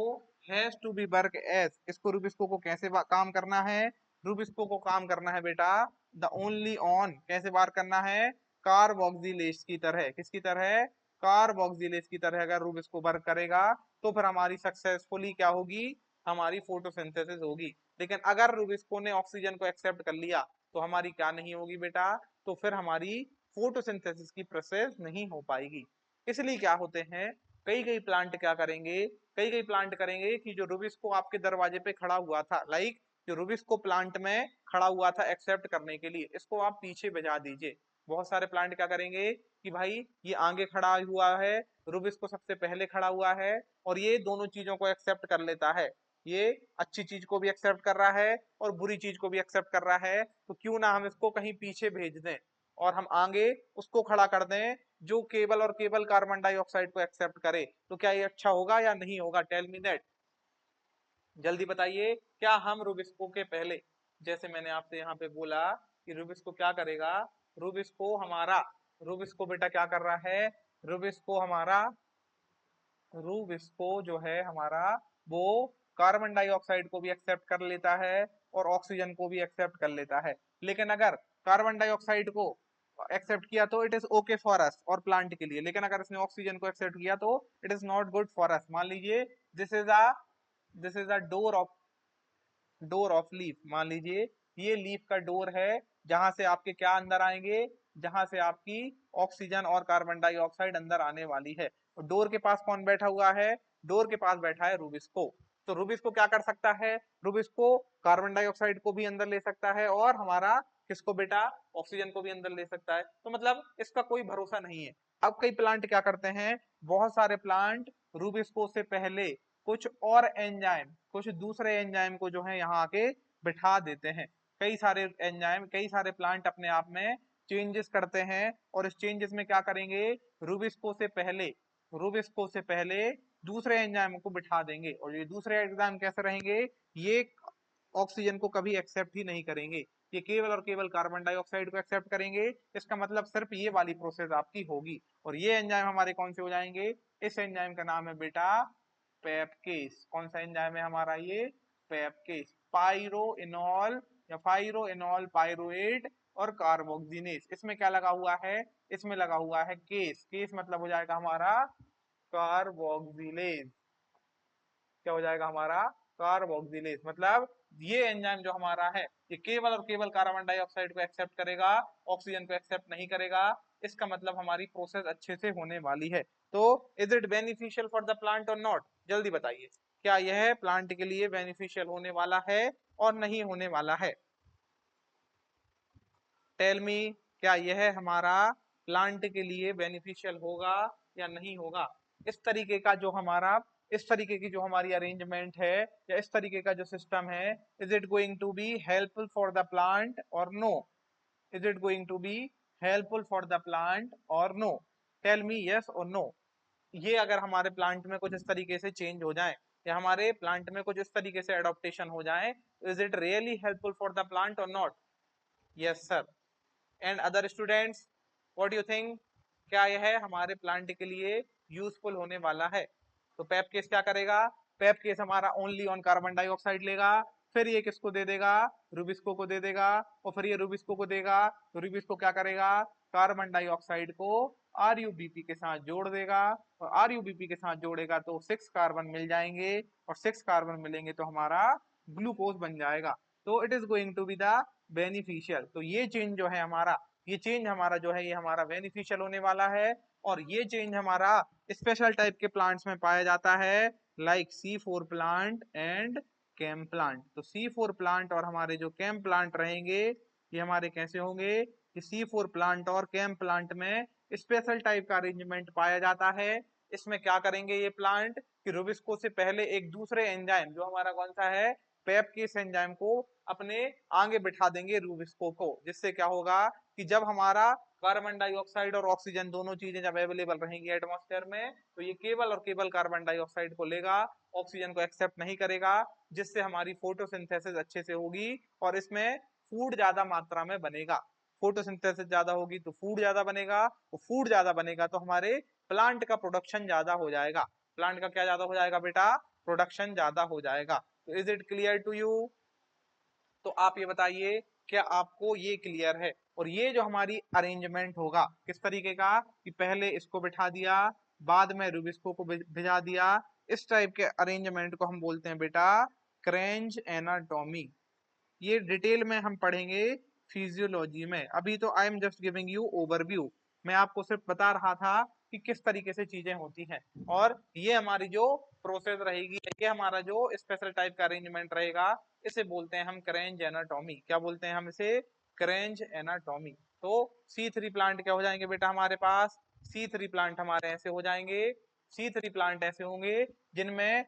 has to be work as, इसको रूबिस्को को कैसे काम करना है, रूबिस्को को काम करना है बेटा द ओनली ऑन, कैसे बार करना है, कार्बोक्सिलेज की तरह, किसकी तरह, कार्बोक्सिलेज की तरह अगर रूबिस्को वर्क करेगा तो फिर हमारी सक्सेसफुली क्या होगी, हमारी फोटोसिंथेसिस होगी। लेकिन अगर रूबिस्को ने ऑक्सीजन को एक्सेप्ट कर लिया तो हमारी क्या नहीं होगी बेटा, तो फिर हमारी फोटोसिंथेसिस की प्रोसेस नहीं हो पाएगी। इसलिए क्या होते हैं, कई कई प्लांट क्या करेंगे, कई कई प्लांट करेंगे कि जो रूबिस्को आपके दरवाजे पे खड़ा हुआ था, लाइक जो रूबिस्को प्लांट में खड़ा हुआ था एक्सेप्ट करने के लिए, इसको आप पीछे भेजा दीजिए। बहुत सारे प्लांट क्या करेंगे कि भाई ये आगे खड़ा हुआ है, रूबिस्को सबसे पहले खड़ा हुआ है, और ये दोनों चीजों को एक्सेप्ट कर लेता है, ये अच्छी चीज को भी एक्सेप्ट कर रहा है और बुरी चीज को भी एक्सेप्ट कर रहा है, तो क्यों ना हम इसको कहीं पीछे भेज दें और हम आगे उसको खड़ा कर दें जो केवल और केवल कार्बन डाइऑक्साइड को एक्सेप्ट करे। तो क्या ये अच्छा होगा या नहीं होगा, टेल मी दैट, जल्दी बताइए। क्या हम रूबिस्को के पहले, जैसे मैंने आपसे यहाँ पे बोला कि रूबिस्को क्या करेगा, रूबिस्को हमारा, रूबिस्को बेटा क्या कर रहा है, रूबिस्को हमारा, रूबिस्को जो है हमारा वो कार्बन डाइऑक्साइड को भी एक्सेप्ट कर लेता है और ऑक्सीजन को भी एक्सेप्ट कर लेता है। लेकिन अगर कार्बन डाइऑक्साइड को एक्सेप्ट किया तो it is okay for us और प्लांट के लिए, लेकिन अगर इसने ऑक्सीजन को एक्सेप्ट किया तो it is not good for us. मान लीजिए this is a, this is a door of, door of leaf, मान लीजिए ये लीफ का डोर है जहां से आपके क्या अंदर आएंगे, जहां से आपकी ऑक्सीजन और कार्बन डाइऑक्साइड अंदर आने वाली है। और डोर के पास कौन बैठा हुआ है, डोर के पास बैठा है रूबिस्को। तो रूबिस्को क्या कर सकता है, रूबिस्को कार्बन डाइऑक्साइड को भी अंदर ले सकता है और हमारा किसको बेटा, ऑक्सीजन को भी अंदर ले सकता है। तो मतलब इसका कोई भरोसा नहीं है। अब कई प्लांट क्या करते हैं, बहुत सारे प्लांट रूबिस्को से पहले कुछ और एंजाइम, कुछ दूसरे एंजाइम को जो है यहाँ आके बिठा देते हैं। कई सारे एंजाइम, कई सारे प्लांट अपने आप में चेंजेस करते हैं, और इस चेंजेस में क्या करेंगे, रूबिस्को से पहले, रूबिस्को से पहले दूसरे एंजाइम को बिठा देंगे। और ये दूसरे एंजाइम कैसे रहेंगे, ये ऑक्सीजन को कभी एक्सेप्ट ही नहीं करेंगे, ये केवल और केवल कार्बन डाइऑक्साइड को एक्सेप्ट करेंगे। इसका मतलब सिर्फ ये वाली प्रोसेस आपकी होगी, और ये एंजाइम हमारे कौन से हो जाएंगे, इस एंजाइम का नाम है बेटा पेपकेस। कौन सा एंजाइम है हमारा ये, पेपकेस। पायरोइनॉल या पायरोइनॉल पायरोएट और कार्बोक्सिलेज, इसमें क्या लगा हुआ है, इसमें लगा हुआ है केस। केस मतलब हो जाएगा हमारा कार्बोक्सिलेज। क्या हो जाएगा हमारा, कार्बोक्सिलेज। मतलब ये एंजाइम जो हमारा है, ये केवल और केवल कार्बन डाइऑक्साइड को एक्सेप्ट करेगा, ऑक्सीजन को एक्सेप्ट नहीं करेगा। इसका मतलब हमारी प्रोसेस अच्छे से होने वाली है। तो is it beneficial for the plant or not, जल्दी बताइए, क्या यह प्लांट के लिए बेनिफिशियल होने वाला है और नहीं होने वाला है। टेल मी, क्या यह हमारा प्लांट के लिए बेनिफिशियल होगा या नहीं होगा। इस तरीके का जो हमारा, इस तरीके की जो हमारी अरेंजमेंट है, या इस तरीके का जो सिस्टम है, is it going to be helpful for the plant or no, is it going to be helpful for the plant or no. Tell me yes or no. ये अगर हमारे प्लांट में कुछ इस तरीके से चेंज हो जाए, या हमारे प्लांट में कुछ इस तरीके से एडॉप्टेशन हो जाए, is it really helpful for the plant or not. Yes sir. And other students, what you think, क्या यह हमारे प्लांट के लिए यूजफुल होने वाला है। तो पेप केस क्या करेगा, पेप केस हमारा ओनली ऑन कार्बन डाइऑक्साइड लेगा, फिर ये किसको दे देगा, रूबिस्को को दे देगा, और फिर ये रूबिस्को को देगा, तो रूबिस्को क्या करेगा, कार्बन डाइऑक्साइड को आरयूबीपी के साथ जोड़ देगा, और आरयूबीपी के साथ जोड़ेगा तो 6 कार्बन मिल जाएंगे, और 6 कार्बन मिलेंगे तो हमारा ग्लूकोज बन जाएगा। तो it is going to be the beneficial. तो ये चेंज जो है हमारा, ये चेंज हमारा जो है, ये हमारा बेनिफिशियल होने वाला है। और ये चेंज हमारा स्पेशल टाइप के प्लांट्स में पाया जाता है, like C4 plant and CAM plant. तो C4 प्लांट और हमारे जो कैम प्लांट रहेंगे, ये हमारे कैसे होंगे, कि C4 प्लांट और कैम प्लांट में स्पेशल टाइप का अरेंजमेंट पाया जाता है। इसमें क्या करेंगे ये प्लांट, कि रूबिस्को से पहले एक दूसरे एंजाइम जो हमारा कौन सा है, पेप के इस एंजाइम को अपने आगे बिठा देंगे रूबिस्को को, जिससे क्या होगा, कि जब हमारा कार्बन डाइऑक्साइड और ऑक्सीजन दोनों चीजें जब अवेलेबल रहेंगी एटमॉस्फेयर में, तो ये केवल और केवल कार्बन डाइऑक्साइड को लेगा, ऑक्सीजन को एक्सेप्ट नहीं करेगा, जिससे हमारी फोटोसिंथेसिस अच्छे से होगी, और इसमें फूड ज्यादा मात्रा में बनेगा। फोटोसिंथेसिस ज्यादा होगी तो फूड ज्यादा बनेगा, और फूड ज्यादा बनेगा तो हमारे प्लांट का प्रोडक्शन ज्यादा हो जाएगा। प्लांट का क्या ज्यादा हो जाएगा बेटा, प्रोडक्शन ज्यादा हो जाएगा। तो is it clear to you. तो आप ये बताइए, क्या आपको ये क्लियर है। और ये जो हमारी अरेंजमेंट होगा किस तरीके का, कि पहले इसको बिठा दिया, बाद में रूबिस्को को भिजा दिया, इस टाइप के अरेंजमेंट को हम बोलते हैं बेटा क्रेंज एनाटॉमी। ये डिटेल में हम पढ़ेंगे फिजियोलॉजी में, अभी तो I am just giving you overview. मैं आपको सिर्फ बता रहा था कि किस तरीके से चीजें होती हैं, और ये हमारी जो प्रोसेस रहेगी, ये हमारा जो स्पेशल टाइप का अरेंजमेंट रहेगा, इसे बोलते हैं हम करेंज एनाटॉमी। क्या बोलते हैं हम इसे, करेंज एनाटॉमी। तो C3 प्लांट क्या हो जाएंगे बेटा हमारे पास, C3 प्लांट हमारे ऐसे हो जाएंगे, C3 प्लांट ऐसे होंगे जिनमें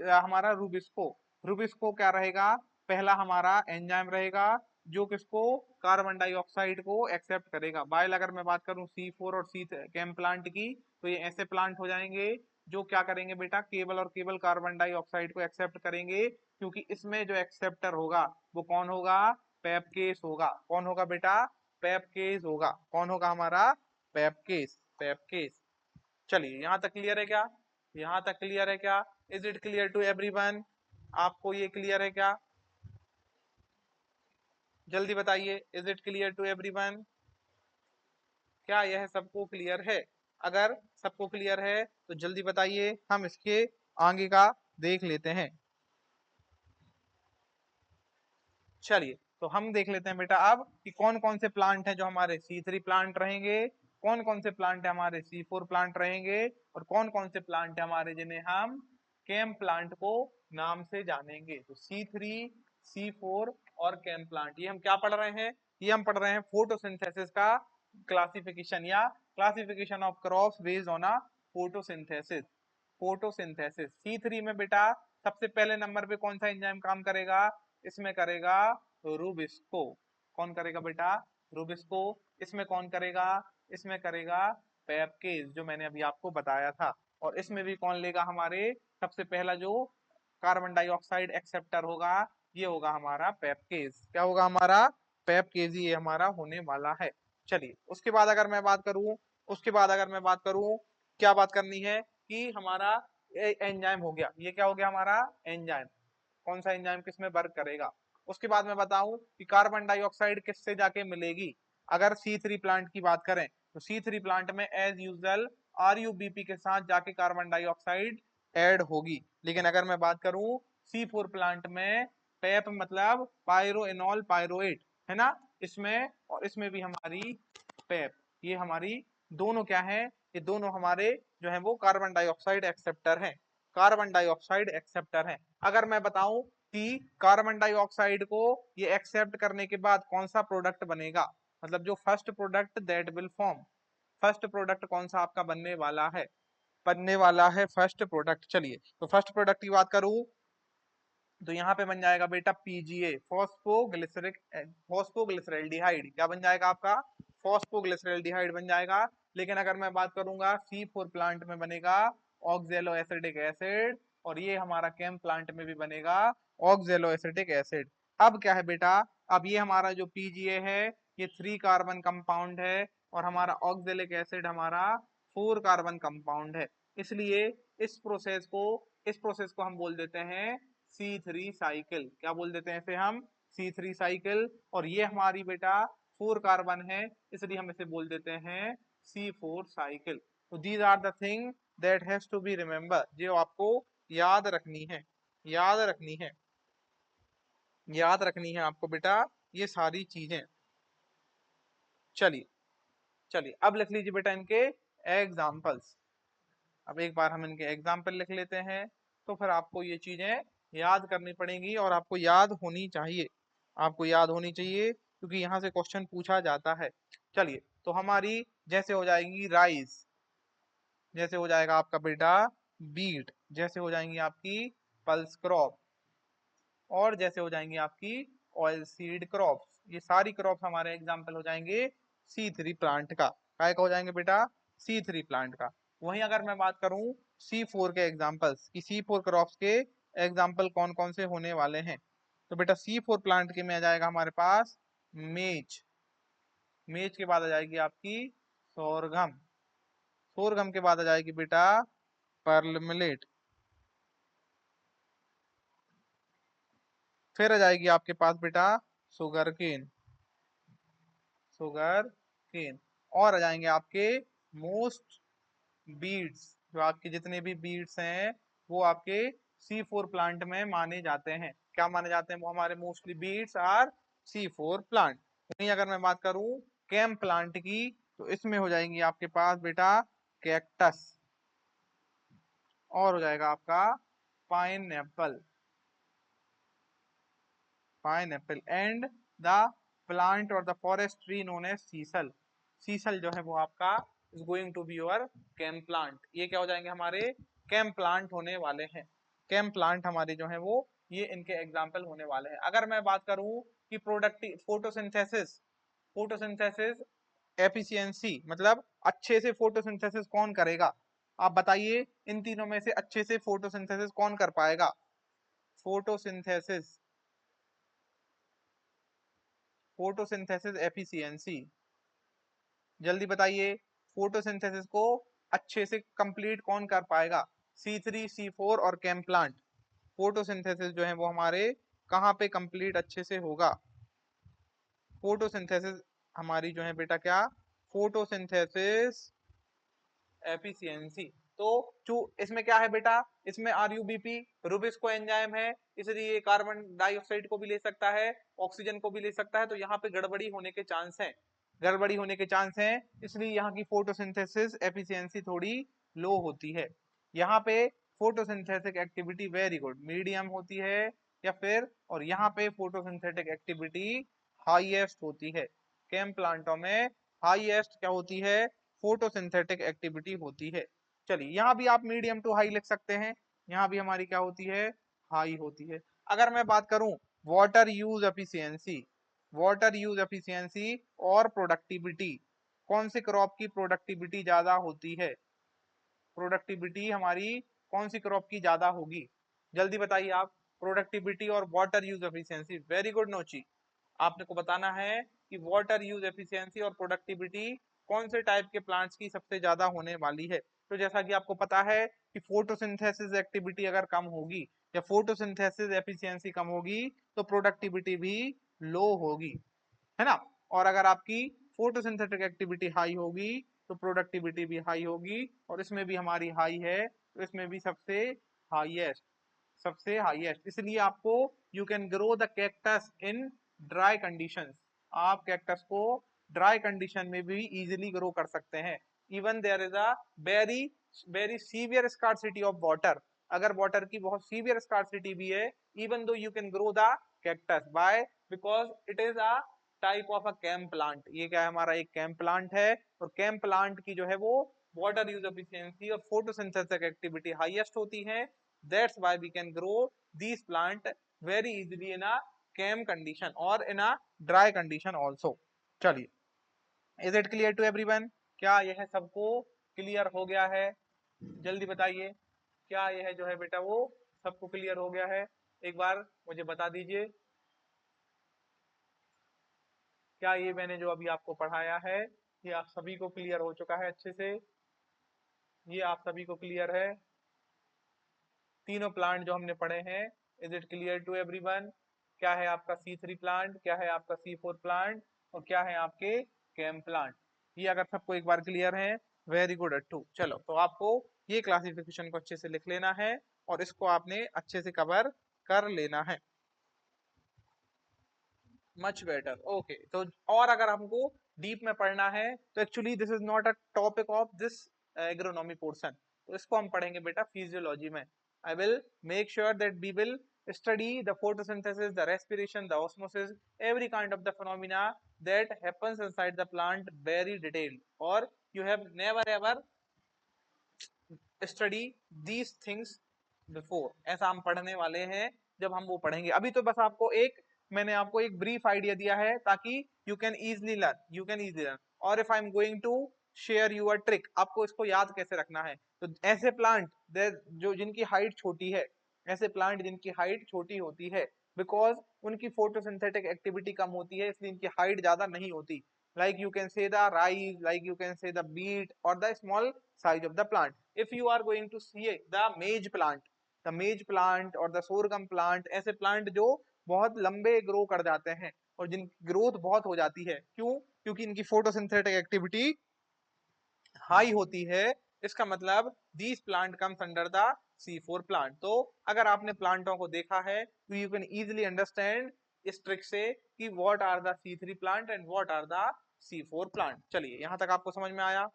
हमारा रूबिस्को, रूबिस्को क्या रहेगा, पहला हमारा एंजाइम रहेगा जो किसको, कार्बन डाइऑक्साइड को एक्सेप्ट करेगा। बाइल अगर मैं बात करूं C4 और C कैम प्लांट की, तो ये ऐसे प्लांट हो जाएंगे जो क्या करेंगे बेटा, केवल और केवल कार्बन डाइऑक्साइड को एक्सेप्ट करेंगे, क्योंकि इसमें जो एक्सेप्टर होगा वो कौन होगा, पेपकेस होगा। कौन होगा बेटा, पेपकेस होगा। कौन होगा हमारा, पेपकेस, पेपकेस। चलिए यहाँ तक क्लियर है क्या, यहाँ तक क्लियर है क्या, is it clear to everyone. आपको ये क्लियर है क्या, जल्दी बताइए, is it clear to everyone. क्या यह सबको क्लियर है। अगर सबको क्लियर है तो जल्दी बताइए, हम इसके आगे का देख लेते हैं। चलिए तो हम देख लेते हैं बेटा अब कि कौन कौन से प्लांट हैं जो हमारे C3 प्लांट रहेंगे, कौन कौन से प्लांट है हमारे C4 प्लांट रहेंगे, और कौन कौन से प्लांट है हमारे जिन्हें हम केम प्लांट को नाम से जानेंगे। तो C3, C4 और केम प्लांट, ये हम क्या पढ़ रहे हैं, ये हम पढ़ रहे हैं फोटोसिंथेसिस का क्लासिफिकेशन, या classification of crops based on a photosynthesis. Photosynthesis. C3 में बेटा सबसे पहले नंबर पे कौन सा एंजाइम काम करेगा, इसमें करेगा रूबिस्को। कौन करेगा बेटा, रूबिस्को। इसमें कौन करेगा, इसमें करेगा पेप्केज, जो मैंने अभी आपको बताया था। और इसमें भी कौन लेगा, हमारे सबसे पहला जो कार्बन डाइऑक्साइड एक्सेप्टर होगा, ये होगा हमारा पेप्केज। क्या होगा हमारा, पेप्केज, ये हमारा होने वाला है। चलिए उसके बाद अगर मैं बात करूं, उसके बाद अगर मैं बात करूं, क्या बात करनी है कि हमारा एंजाइम हो गया, ये क्या हो गया हमारा एंजाइम। कौन सा एंजाइम किसमें वर्क करेगा। उसके बाद मैं बताऊं कि कार्बन डाइऑक्साइड किससे जाके मिलेगी। अगर C3 प्लांट की बात करें तो C3 प्लांट में एज यूजुअल RuBP के साथ जाके कार्बन डाइऑक्साइड ऐड होगी। लेकिन अगर मैं बात करूं C4 प्लांट में पेप मतलब पायरोइनॉल पायरोएट है ना, इसमें और इसमें भी हमारी पेप, ये हमारी दोनों क्या है, ये दोनों हमारे जो है वो कार्बन डाइऑक्साइड एक्सेप्टर हैं, कार्बन डाइऑक्साइड एक्सेप्टर हैं। अगर मैं बताऊं कि कार्बन डाइऑक्साइड को ये एक्सेप्ट करने के बाद कौन सा प्रोडक्ट बनेगा, मतलब जो first product that will form, first product कौन सा आपका बनने वाला है, बनने वाला है फर्स्ट प्रोडक्ट। चलिए तो फर्स्ट प्रोडक्ट की बात करूं तो यहाँ पे बन जाएगा बेटा PGA, फॉस्फोग्लिसरिक फॉस्फोग्लिसरल्डिहाइड। क्या बन जाएगा आपका, फॉस्फोग्लिसरल्डिहाइड बन जाएगा। लेकिन अगर मैं बात करूंगा C4 प्लांट में बनेगा ऑक्जेलो एसिडिक एसिड, और ये हमारा केम प्लांट में भी बनेगा ऑक्जेलो एसिटिक एसिड। अब क्या है बेटा, अब ये हमारा जो PGA है ये 3 कार्बन कंपाउंड है, और हमारा ऑक्जेलिक एसिड हमारा 4 कार्बन कंपाउंड है। इसलिए इस प्रोसेस को हम बोल देते हैं C3 साइकिल। क्या बोल देते हैं इसे हम, C3 साइकिल। और ये हमारी बेटा 4 कार्बन है, इसलिए हम इसे बोल देते हैं C4 साइकिल। तो these are the thing that has to be remember, जो आपको याद रखनी है, याद रखनी है, याद रखनी है आपको बेटा ये सारी चीजें। चलिए चलिए अब लिख लीजिए बेटा इनके एग्जाम्पल्स। अब एक बार हम इनके एग्जाम्पल लिख लेते हैं, तो फिर आपको ये चीजें याद करनी पड़ेंगी और आपको याद होनी चाहिए, आपको याद होनी चाहिए, क्योंकि यहाँ से क्वेश्चन पूछा जाता है। चलिए तो हमारी जैसे हो जाएगी राइस, जैसे हो जाएगा आपका बेटा बीट, जैसे हो जाएंगी आपकी पल्स क्रॉप, और जैसे हो जाएंगी आपकी ऑयल सीड क्रॉप्स। ये सारी क्रॉप्स हमारे एग्जाम्पल हो जाएंगे C3 प्लांट का। काय का हो जाएंगे बेटा, C3 प्लांट का। वहीं अगर मैं बात करूं C4 के एग्जाम्पल्स की, C4 क्रॉप्स के एग्जाम्पल कौन कौन से होने वाले हैं, तो बेटा C4 प्लांट के में आ जाएगा हमारे पास मेज, मेज के बाद आ जाएगी आपकी सोरगम, सोरगम के बाद आ जाएगी बेटा पर्ल मिलेट, फिर आ जाएगी आपके पास बेटा शुगर केन, शुगर केन, और आ जाएंगे आपके मोस्ट बीड्स, जो आपके जितने भी बीड्स हैं वो आपके C4 प्लांट में माने जाते हैं। क्या माने जाते हैं, वो हमारे mostly beads are C4 plant. वहीं अगर मैं बात करूं केम प्लांट की, तो इसमें हो जाएंगी आपके पास बेटा कैक्टस, और हो जाएगा आपका pineapple, pineapple, and the plant और the forest tree known as sisal, sisal जो है वो आपका is going to be your CAM plant. ये क्या हो जाएंगे हमारे कैम प्लांट होने वाले हैं, कैम प्लांट हमारे जो है वो ये इनके एग्जाम्पल होने वाले हैं। अगर मैं बात करूं कि प्रोडक्टिव फोटोसिंथेसिस, फोटोसिंथेसिस एफिशिएंसी, मतलब अच्छे से फोटोसिंथेसिस कौन करेगा, आप बताइए इन तीनों में से अच्छे से फोटोसिंथेसिस कौन कर पाएगा, फोटोसिंथेसिस, फोटोसिंथेसिस एफिशिएंसी, जल्दी बताइए फोटोसिंथेसिस को अच्छे से कंप्लीट कौन कर पाएगा, C3 C4 और केम प्लांट। फोटोसिंथेसिस जो है वो हमारे कहाँ पे कंप्लीट अच्छे से होगा, फोटोसिंथेसिस हमारी जो है बेटा क्या, फोटोसिंथेसिस एफिशिएंसी। तो जो इसमें क्या है बेटा, इसमें RuBP रूबिस्को एंजाइम है, इसलिए कार्बन डाइऑक्साइड को भी ले सकता है, ऑक्सीजन को भी ले सकता है, तो यहाँ पे गड़बड़ी होने के चांस हैं, गड़बड़ी होने के चांस हैं, इसलिए यहाँ की फोटोसिंथेसिस एफिशिएंसी थोड़ी लो होती है। यहाँ पे photosynthetic activity very good medium होती है, या फिर और यहाँ पे फोटोसिंथेटिक एक्टिविटी हाईएस्ट होती है। केम प्लांटों में हाईएस्ट क्या होती है, फोटोसिंथेटिक एक्टिविटी होती है। चलिए यहाँ भी आप मीडियम टू हाई लिख सकते हैं, यहाँ भी हमारी क्या होती है, हाई होती है। अगर मैं बात करूं water use efficiency, water use efficiency और प्रोडक्टिविटी, कौन से क्रॉप की प्रोडक्टिविटी ज्यादा होती है, प्रोडक्टिविटी हमारी कौन सी क्रॉप की ज्यादा होगी, जल्दी बताइए आप। प्रोडक्टिविटी और water use efficiency, very good नोची। आपने को बताना है कि वाटर यूज एफिशिएंसी और प्रोडक्टिविटी कौन से टाइप के प्लांट्स की सबसे ज्यादा होने वाली है। तो जैसा कि आपको पता है कि फोटोसिंथेसिस एक्टिविटी अगर कम होगी या फोटोसिंथेसिस एफिशिएंसी कम होगी तो प्रोडक्टिविटी भी लो होगी, है ना। और अगर आपकी फोटोसिंथेटिक एक्टिविटी हाई होगी तो प्रोडक्टिविटी भी हाई होगी, और इसमें भी हमारी हाई है तो इसमें भी सबसे हाईएस्ट, सबसे हाईएस्ट। इसलिए आपको you can grow the cactus in dry conditions, आप कैक्टस को ड्राई कंडीशन में भी इजीली ग्रो कर सकते हैं। Even there is a very very severe scarcity of water, अगर वाटर की बहुत सीवियर स्कार्सिटी भी है, even though you can grow the cactus by, because it is a type of a CAM plant. ये क्या है, हमारा एक कैम प्लांट है, और कैम प्लांट की जो है वो वाटर यूज एफिशिएंसी और फोटोसिंथेसिस एक्टिविटी हाईएस्ट होती है। That's why we can grow these plant very easily in a cam condition or in a dry condition also. चलिए, is it clear to everyone? क्या यह सबको क्लियर हो गया है, जल्दी बताइए। क्या यह जो है बेटा वो सबको क्लियर हो गया है, एक बार मुझे बता दीजिए। क्या ये मैंने जो अभी आपको पढ़ाया है ये आप सभी को क्लियर हो चुका है अच्छे से, ये आप सभी को क्लियर है, तीनों प्लांट जो हमने पढ़े हैं। Is it clear to everyone? क्या है आपका C3 प्लांट, क्या है आपका C4 प्लांट, और क्या है आपके कैम प्लांट। ये अगर सबको एक बार क्लियर है, वेरी गुड अट्टू। चलो तो आपको ये क्लासिफिकेशन को अच्छे से लिख लेना है और इसको आपने अच्छे से कवर कर लेना है। Much better, okay. तो और अगर हमको डीप में पढ़ना है तो actually this is not a topic of this agronomy portion, तो इसको हम पढ़ेंगे बेटा फिजियोलॉजी में। I will make sure that we will study the photosynthesis, the respiration, the osmosis, every kind of the phenomena that happens inside the plant very detailed, or you have never ever study these things before, ऐसा हम पढ़ने वाले हैं जब हम वो पढ़ेंगे। अभी तो बस आपको एक, मैंने आपको एक ब्रीफ आइडिया दिया है ताकि you can easily learn, you can easily learn. और if I am going to share your trick, आपको इसको याद कैसे रखना है। तो ऐसे प्लांट जो जिनकी हाइट छोटी है, ऐसे प्लांट जिनकी हाइट छोटी होती है बिकॉज उनकी फोटोसिंथेटिक एक्टिविटी कम होती है, इसलिए इनकी हाइट ज्यादा नहीं होती। like you can say the rise, like you can say the beet or the small size of the plant. If you are going to see the maize plant, the maize plant और the sorghum plant, ऐसे plant जो बहुत लंबे grow कर जाते हैं और जिनकी ग्रोथ बहुत हो जाती है, क्यों, क्योंकि इनकी फोटोसिंथेटिक एक्टिविटी हाई होती है। इसका मतलब these plant comes under the C4 plant. तो अगर आपने प्लांटों को देखा है तो यू कैन इजिली अंडरस्टैंड इस ट्रिक से कि what are the C3 plant and what are the C4 plant. चलिए यहां तक आपको समझ में आया,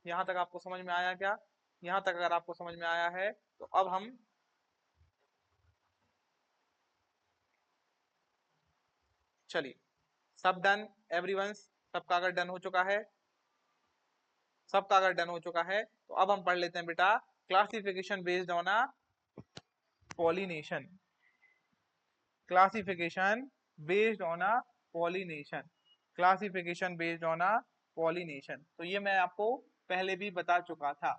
यहां तक आपको समझ में आया क्या, यहां तक अगर आपको समझ में आया है तो अब हम, चलिए सब डन एवरीवन, सबका अगर डन हो चुका है, सबका अगर डन हो चुका है तो अब हम पढ़ लेते हैं बेटा classification based on a pollination, classification based on a pollination, classification based on a pollination। तो ये मैं आपको पहले भी बता चुका था।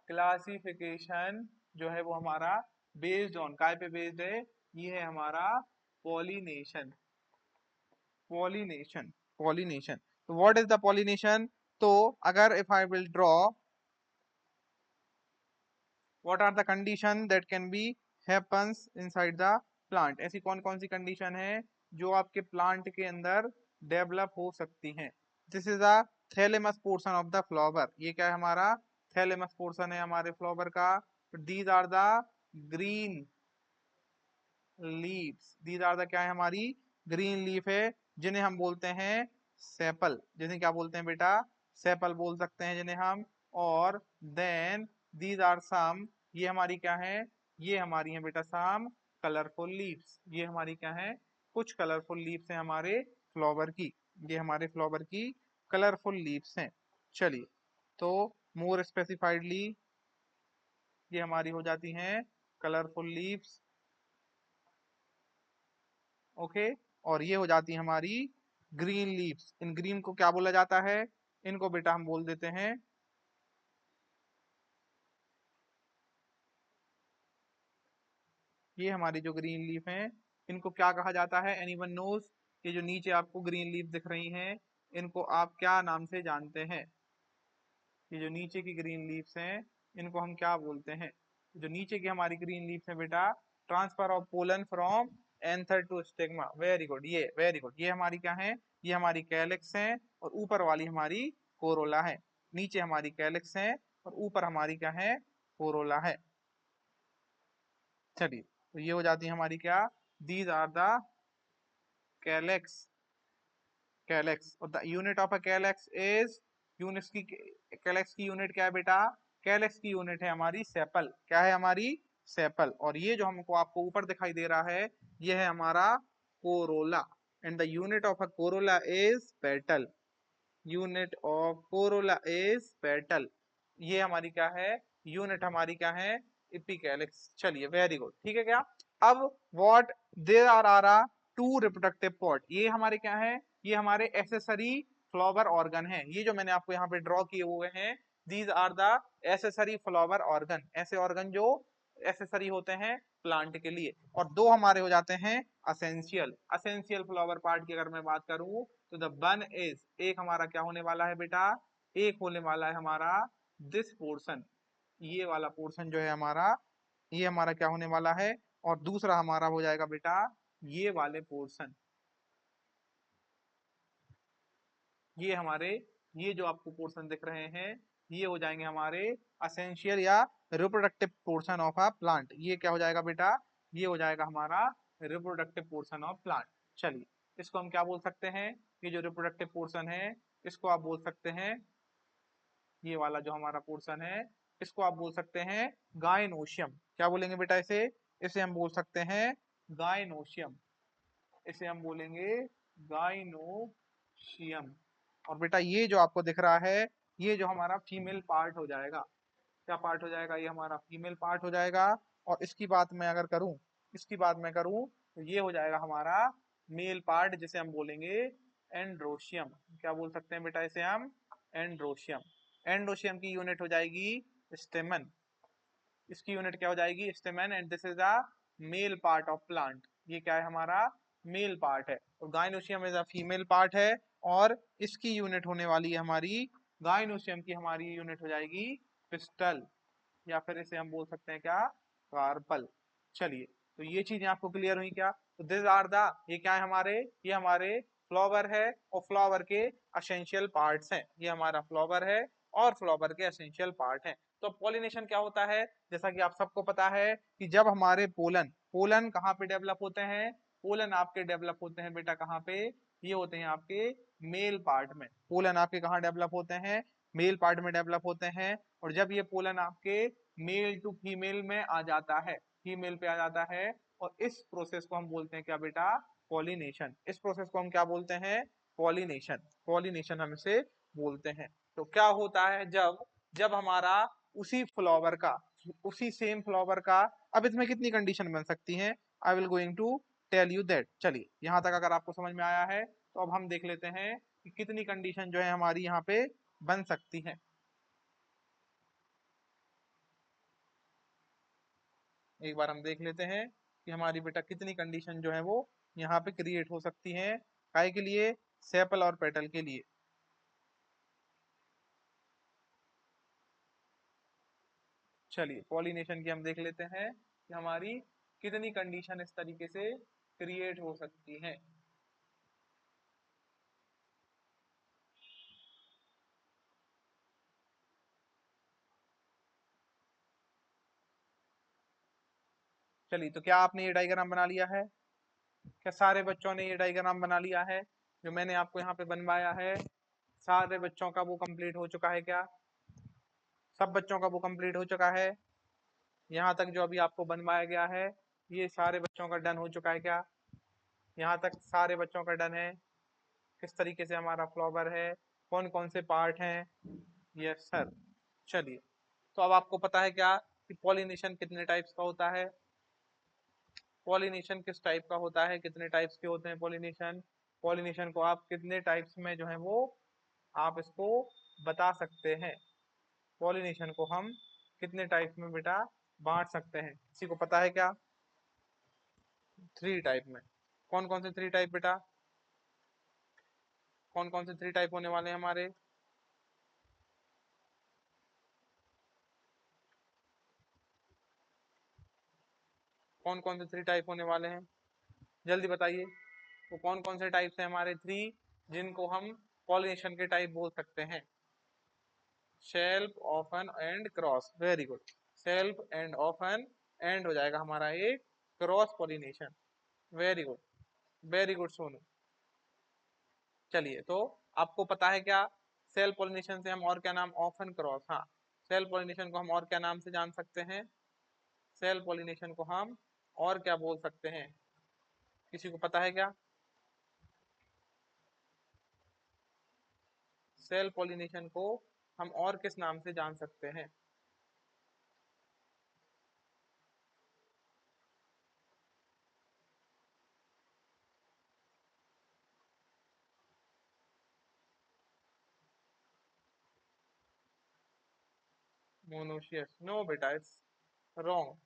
क्लासिफिकेशन जो है वो हमारा बेस्ड ऑन काय पे बेस्ड है, ये है हमारा पॉलिनेशन, पॉलिनेशन, पॉलिनेशन। तो व्हाट इज द पॉलिनेशन, तो अगर if I will draw what are the condition that can be happens inside the plant, ऐसी कौन कौन सी कंडीशन है जो आपके प्लांट के अंदर डेवलप हो सकती हैं। This is a thalamus portion of the flower, ये क्या है हमारा थैलेमस पोर्शन है हमारे फ्लावर का। These are the green leaves, these are the क्या है हमारी ग्रीन लीफ है, जिन्हें हम बोलते हैं सेपल, जिन्हें क्या बोलते हैं बेटा सेपल बोल सकते हैं जिन्हें हम। और देन दीज आर सम, ये हमारी क्या है, ये हमारी है बेटा सम कलरफुल लीव्स, ये हमारी क्या है कुछ कलरफुल लीव्स हैं हमारे फ्लावर की, ये हमारे फ्लावर की कलरफुल लीव्स हैं। चलिए, तो मोर स्पेसिफाइडली ये हमारी हो जाती हैं कलरफुल लीव्स। ओके, और ये हो जाती है हमारी ग्रीन लीव्स। इन ग्रीन को क्या बोला जाता है? इनको बेटा हम बोल देते हैं, ये हमारी जो ग्रीन लीफ हैं इनको क्या कहा जाता है? Anyone knows? ये जो नीचे आपको ग्रीन लीफ दिख रही हैं इनको आप क्या नाम से जानते हैं? ये जो नीचे की ग्रीन लीव्स हैं इनको हम क्या बोलते हैं? जो नीचे की हमारी ग्रीन लीव्स हैं बेटा, transfer of pollen from anther to stigma. Very good, ये वेरी गुड। ये हमारी क्या है? ये हमारी कैलिक्स है और ऊपर वाली हमारी कोरोला है। नीचे हमारी कैलिक्स है और ऊपर हमारी क्या है? कोरोला है। चलिए, तो ये हो जाती है हमारी क्या? These are the calyx. Calyx और the unit of a calyx is, units की, कैलेक्स की यूनिट क्या है बेटा? कैलेक्स की यूनिट है हमारी सेपल। क्या है हमारी? सेपल। और ये जो हमको आपको ऊपर दिखाई दे रहा है ये है हमारा Corolla. And the unit of a Corolla is petal. Unit of Corolla is petal. ये हमारी क्या है? यूनिट हमारी क्या है? इपिकैलिक्स। चलिए, वेरी गुड, ठीक है क्या? अब what, there are two reproductive part. ये हमारे क्या है? ये हमारे एसेसरी फ्लावर ऑर्गन है। ये जो मैंने आपको यहाँ पे ड्रॉ किए हुए हैं, these are the accessory flower organ. ऐसे ऑर्गन जो एसेसरी होते हैं प्लांट के लिए। और दो हमारे हो जाते हैं असेंशियल। असेंशियल फ्लावर पार्ट की अगर मैं बात करूं तो द वन इज, एक हमारा क्या होने वाला है बेटा? एक होने वाला है हमारा दिस पोर्शन। ये वाला पोर्शन जो है हमारा, ये हमारा क्या होने वाला है? और दूसरा हमारा हो जाएगा बेटा ये वाले पोर्शन। ये हमारे, ये जो आपको पोर्शन दिख रहे हैं ये हो जाएंगे हमारे असेंशियल या reproductive portion of a plant. ये क्या हो जाएगा बेटा? ये हो जाएगा हमारा रिप्रोडक्टिव पोर्शन ऑफ प्लांट। चलिए, इसको हम क्या बोल सकते हैं? ये जो रिप्रोडक्टिव पोर्शन है इसको आप बोल सकते हैं, ये वाला जो हमारा पोर्शन है इसको आप बोल सकते हैं गायनोशियम। क्या बोलेंगे बेटा इसे? इसे हम बोल सकते हैं गायनोशियम। इसे हम बोलेंगे गायनोशियम। और बेटा ये जो आपको दिख रहा है ये जो हमारा फीमेल पार्ट हो जाएगा। क्या पार्ट हो जाएगा? ये हमारा फीमेल पार्ट हो जाएगा। और इसकी बात मैं अगर करूं, इसकी बात मैं करूं तो ये हो जाएगा हमारा मेल पार्ट, जिसे हम बोलेंगे एंड्रोशियम। क्या बोल सकते हैं बेटा इसे हम? एंड्रोशियम। एंड्रोशियम की यूनिट हो जाएगी स्टेमन। इसकी यूनिट क्या हो जाएगी? स्टेमन। And this is the male part of plant. ये क्या है हमारा? मेल पार्ट है। और gynoecium is a female part है। और इसकी यूनिट होने वाली है हमारी, गायनोशियम की हमारी यूनिट हो जाएगी पिस्टल, या फिर इसे हम बोल सकते हैं क्या? कार्पल। चलिए, तो ये चीजें आपको क्लियर हुई क्या? तो दिस आर द, ये क्या है हमारे? ये हमारे फ्लावर है और फ्लावर के असेंशियल पार्ट्स हैं। ये हमारा फ्लावर है और फ्लावर के असेंशियल पार्ट हैं। तो पॉलिनेशन क्या होता है? जैसा कि आप सबको पता है कि जब हमारे पोलन, पोलन कहाँ पे डेवलप होते हैं? पोलन आपके डेवलप होते हैं बेटा कहाँ पे? ये होते हैं आपके मेल पार्ट में। पोलन आपके कहाँ डेवलप होते हैं? मेल पार्ट में डेवलप होते हैं। और जब ये पोलन आपके मेल टू फीमेल में आ जाता है, फीमेल पे आ जाता है, और इस प्रोसेस को हम बोलते हैं क्या बेटा? पॉलिनेशन। इस प्रोसेस को हम क्या बोलते हैं? पॉलिनेशन। पॉलिनेशन हम इसे बोलते हैं। तो क्या होता है जब, जब हमारा उसी फ्लावर का, उसी सेम फ्लावर का, अब इसमें कितनी कंडीशन बन सकती हैं? I will going to tell you that. चलिए, यहां तक अगर आपको समझ में आया है तो अब हम देख लेते हैं कि कितनी कंडीशन जो है हमारी यहाँ पे बन सकती है। एक बार हम देख लेते हैं कि हमारी बेटा कितनी कंडीशन जो है वो यहाँ पे क्रिएट हो सकती है। काय के लिए? सेपल और पेटल के लिए। चलिए, पॉलिनेशन की हम देख लेते हैं कि हमारी कितनी कंडीशन इस तरीके से क्रिएट हो सकती है। चलिए, तो क्या आपने ये डायग्राम बना लिया है? क्या सारे बच्चों ने ये डायग्राम बना लिया है जो मैंने आपको यहाँ पे बनवाया है? सारे बच्चों का वो कंप्लीट हो चुका है क्या? सब बच्चों का वो कंप्लीट हो चुका है? यहाँ तक जो अभी आपको बनवाया गया है ये सारे बच्चों का डन हो चुका है क्या? यहाँ तक सारे बच्चों का डन है? किस तरीके से हमारा फ्लावर है, कौन कौन से पार्ट हैं? Yes sir. चलिए, तो अब आपको पता है क्या कि पॉलिनेशन कितने टाइप्स का होता है? पॉलिनेशन किस टाइप का होता है, कितने टाइप्स के होते हैं पॉलिनेशन? पॉलिनेशन को आप कितने टाइप्स में जो है वो आप इसको बता सकते हैं? पॉलिनेशन को हम कितने टाइप्स में बेटा बांट सकते हैं, किसी को पता है क्या? 3 टाइप में। कौन कौन से 3 टाइप बेटा? कौन कौन से 3 टाइप होने वाले हैं हमारे? कौन कौन से 3 टाइप होने वाले हैं, जल्दी बताइए। तो कौन कौन से टाइप्स हैं हमारे 3 जिनको हम पॉलिनेशन के टाइप बोल सकते हैं? Self, often and cross. Very good. Self and often, and हो जाएगा हमारा एक cross pollination. Very good, very good Sonu. चलिए, तो आपको पता है क्या सेल्फ पॉलिनेशन से हम और क्या नाम? Often, cross. हाँ, सेल्फ पॉलिनेशन को हम और क्या नाम से जान सकते हैं? सेल्फ पॉलिनेशन को हम और क्या बोल सकते हैं, किसी को पता है क्या? सेल्फ पॉलिनेशन को हम और किस नाम से जान सकते हैं? मोनोशियस। नो बेटा, इट्स रॉन्ग।